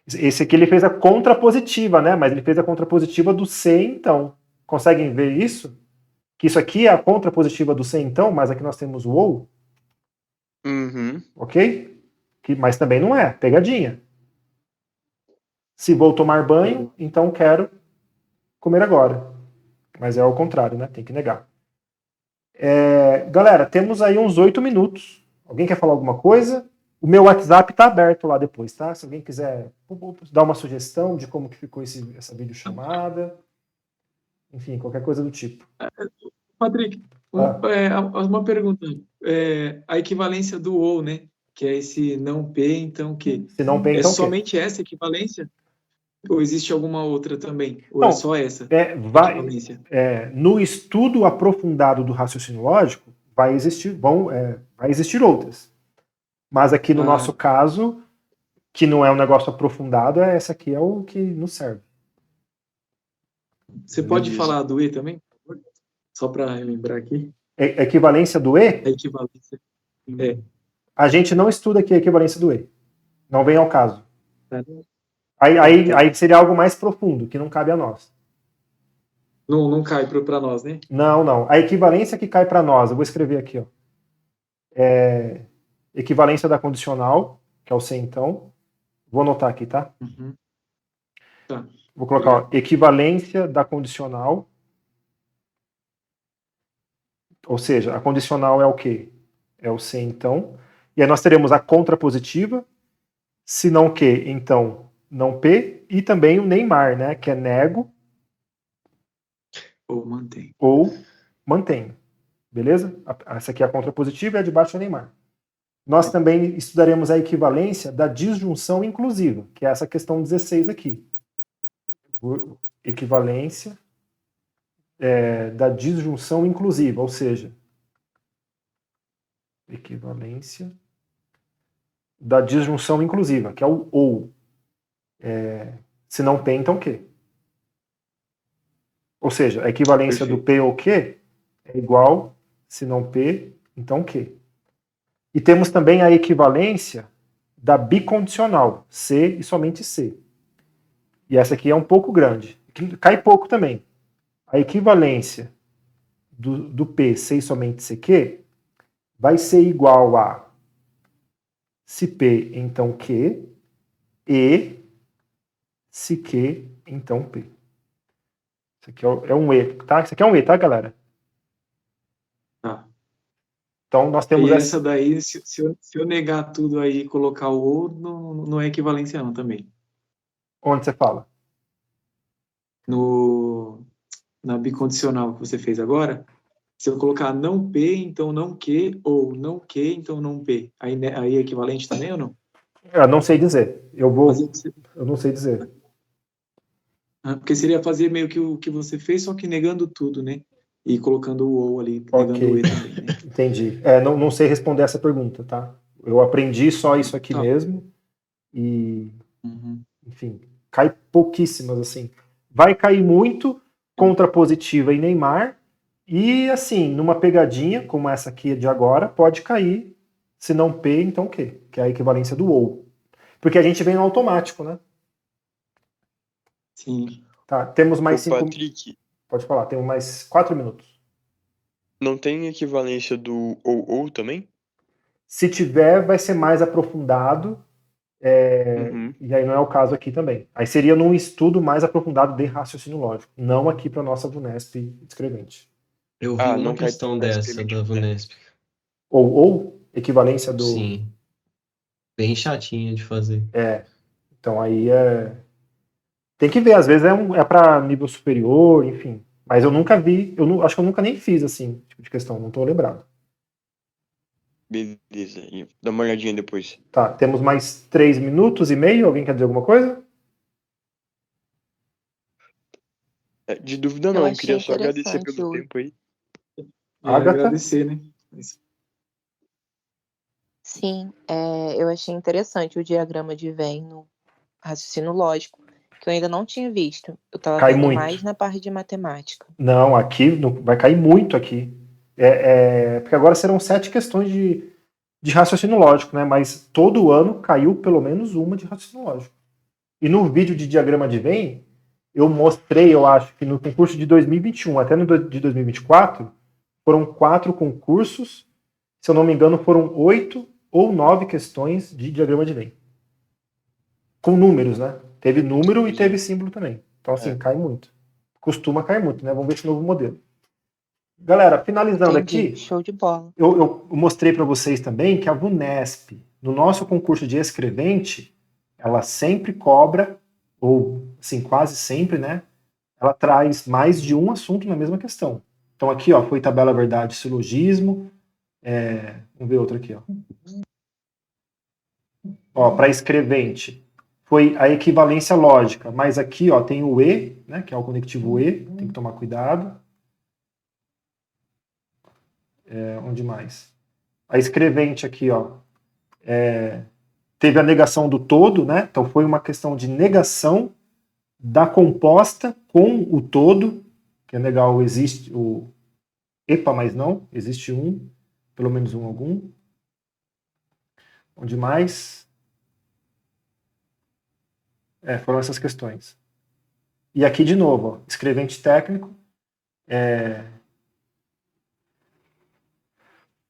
Esse aqui ele fez a contrapositiva, né? Mas ele fez a contrapositiva do C, então. Conseguem ver isso? Que isso aqui é a contrapositiva do C, então, mas aqui nós temos o ou, Uhum. ok? Mas também não é, pegadinha. Se vou tomar banho, então quero comer agora. Mas é ao contrário, né? Tem que negar. Galera, temos aí uns 8 minutos. Alguém quer falar alguma coisa? O meu WhatsApp tá aberto lá depois, tá? Se alguém quiser dar uma sugestão de como que ficou essa videochamada. Enfim, qualquer coisa do tipo. Patrick, uma pergunta. A equivalência do ou, né? Que é esse não P, então que Se não P, é então o quê? somente essa equivalência? Ou existe alguma outra também? Ou Não, é só essa equivalência? No estudo aprofundado do raciocínio lógico, vai existir outras. Mas aqui no nosso caso, que não é um negócio aprofundado, essa aqui é o que nos serve. Você pode falar do E também? Só para lembrar aqui. Equivalência do E? A equivalência. A gente não estuda aqui a equivalência do E. Não vem ao caso. Tá. Aí seria algo mais profundo, que não cabe a nós. Não cai para nós, né? Não. A equivalência que cai para nós, eu vou escrever aqui, ó. Equivalência da condicional, que é o C então. Vou anotar aqui, tá? Uhum. Tá. Vou colocar, ó, equivalência da condicional. Ou seja, a condicional é o quê? É o C então. E aí nós teremos a contrapositiva, se não Q, então não P, e também o Neymar, né? Que é nego Ou mantém. ou mantenho. Beleza? Essa aqui é a contrapositiva e a de baixo é Neymar. Nós também estudaremos a equivalência da disjunção inclusiva, que é essa questão 16 aqui. Equivalência da disjunção inclusiva, ou seja, equivalência da disjunção inclusiva, que é o ou. Se não P, então Q. Ou seja, a equivalência do P ou Q é igual, se não P, então Q. E temos também a equivalência da bicondicional, C e somente C. E essa aqui é um pouco grande. Cai pouco também. A equivalência do P, C e somente CQ, vai ser igual a se P, então Q, e se Q, então P. Isso aqui é um E, tá? Isso aqui é um E, tá, galera? Tá. Então, nós temos E essa daí, se eu negar tudo aí e colocar o ou, não é equivalência não também. Onde você fala? Na bicondicional que você fez agora, se eu colocar não P, então não Q, ou não Q, então não P, aí é equivalente também ou não? Eu não sei dizer. Eu não sei dizer. Porque seria fazer meio que o que você fez, só que negando tudo, né? E colocando o ou ali, negando o E também, né? Entendi. Não sei responder essa pergunta, tá? Eu aprendi só isso aqui mesmo. E, enfim, cai pouquíssimas, assim. Vai cair muito contrapositiva em Neymar. E, assim, numa pegadinha, como essa aqui de agora, pode cair, se não P, então Q, que é a equivalência do ou. Porque a gente vem no automático, né? Sim. Tá, temos mais 5 minutos. Patrick, Pode falar, temos mais 4 minutos. não tem equivalência do ou também? Se tiver, vai ser mais aprofundado. E aí não é o caso aqui também. Aí seria num estudo mais aprofundado de raciocínio lógico, não aqui para nossa VUNESP escrevente. Eu vi uma questão dessa da VUNESP. Ou equivalência do... Sim. Bem chatinha de fazer. Então aí tem que ver, às vezes é para nível superior, enfim. Mas eu nunca vi, acho que eu nunca nem fiz assim, tipo de questão, não tô lembrado. Beleza, dá uma olhadinha depois. Tá, temos mais 3 minutos e meio, alguém quer dizer alguma coisa? De dúvida não, queria só agradecer pelo tempo aí. Agradecer, né? Sim, eu achei interessante o diagrama de Venn no raciocínio lógico, que eu ainda não tinha visto. Eu estava vendo muito. mais na parte de matemática. Não, aqui vai cair muito aqui. Porque agora serão 7 questões de raciocínio lógico, né? Mas todo ano caiu pelo menos uma de raciocínio lógico. E no vídeo de diagrama de Venn, eu mostrei, eu acho, que no concurso de 2021 até no de 2024, foram 4 concursos. Se eu não me engano, foram 8 ou 9 questões de diagrama de Venn. Com números, né? Teve número e teve símbolo também. Então, assim, cai muito. Costuma cair muito, né? Vamos ver esse novo modelo. Galera, finalizando aqui, show de bola. Eu mostrei para vocês também que a VUNESP, no nosso concurso de escrevente, ela sempre cobra, ou assim, quase sempre, né? Ela traz mais de um assunto na mesma questão. Então aqui, ó, foi tabela verdade, silogismo. Vamos ver outro aqui, ó. Ó, para escrevente, foi a equivalência lógica, mas aqui, ó, tem o E, né? Que é o conectivo E, tem que tomar cuidado. Onde mais? A escrevente aqui, ó, teve a negação do todo, né? Então foi uma questão de negação da composta com o todo, que é negar o existe, o epa, mas não, existe um, pelo menos um algum. Onde mais? Foram essas questões. E aqui de novo, ó, escrevente técnico,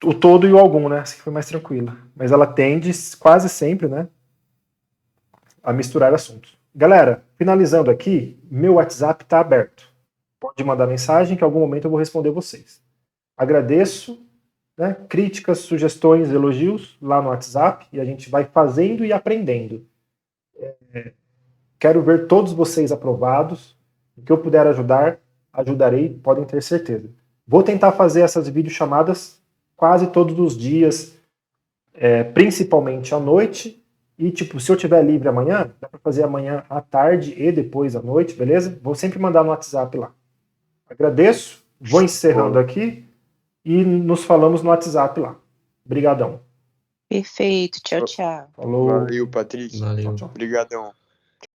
o todo e o algum, né? Essa aqui foi mais tranquila. Mas ela tende quase sempre, né, a misturar assuntos. Galera, finalizando aqui, meu WhatsApp está aberto. Pode mandar mensagem que em algum momento eu vou responder vocês. Agradeço, né, críticas, sugestões, elogios lá no WhatsApp e a gente vai fazendo e aprendendo. Quero ver todos vocês aprovados. O que eu puder ajudar, ajudarei, podem ter certeza. Vou tentar fazer essas videochamadas quase todos os dias, principalmente à noite. E, tipo, se eu tiver livre amanhã, dá para fazer amanhã à tarde e depois à noite, beleza? Vou sempre mandar no WhatsApp lá. Agradeço, vou encerrando aqui e nos falamos no WhatsApp lá. Obrigadão. Perfeito, tchau, tchau. Falou. Valeu, Patrick. Valeu. Tchau. Obrigadão.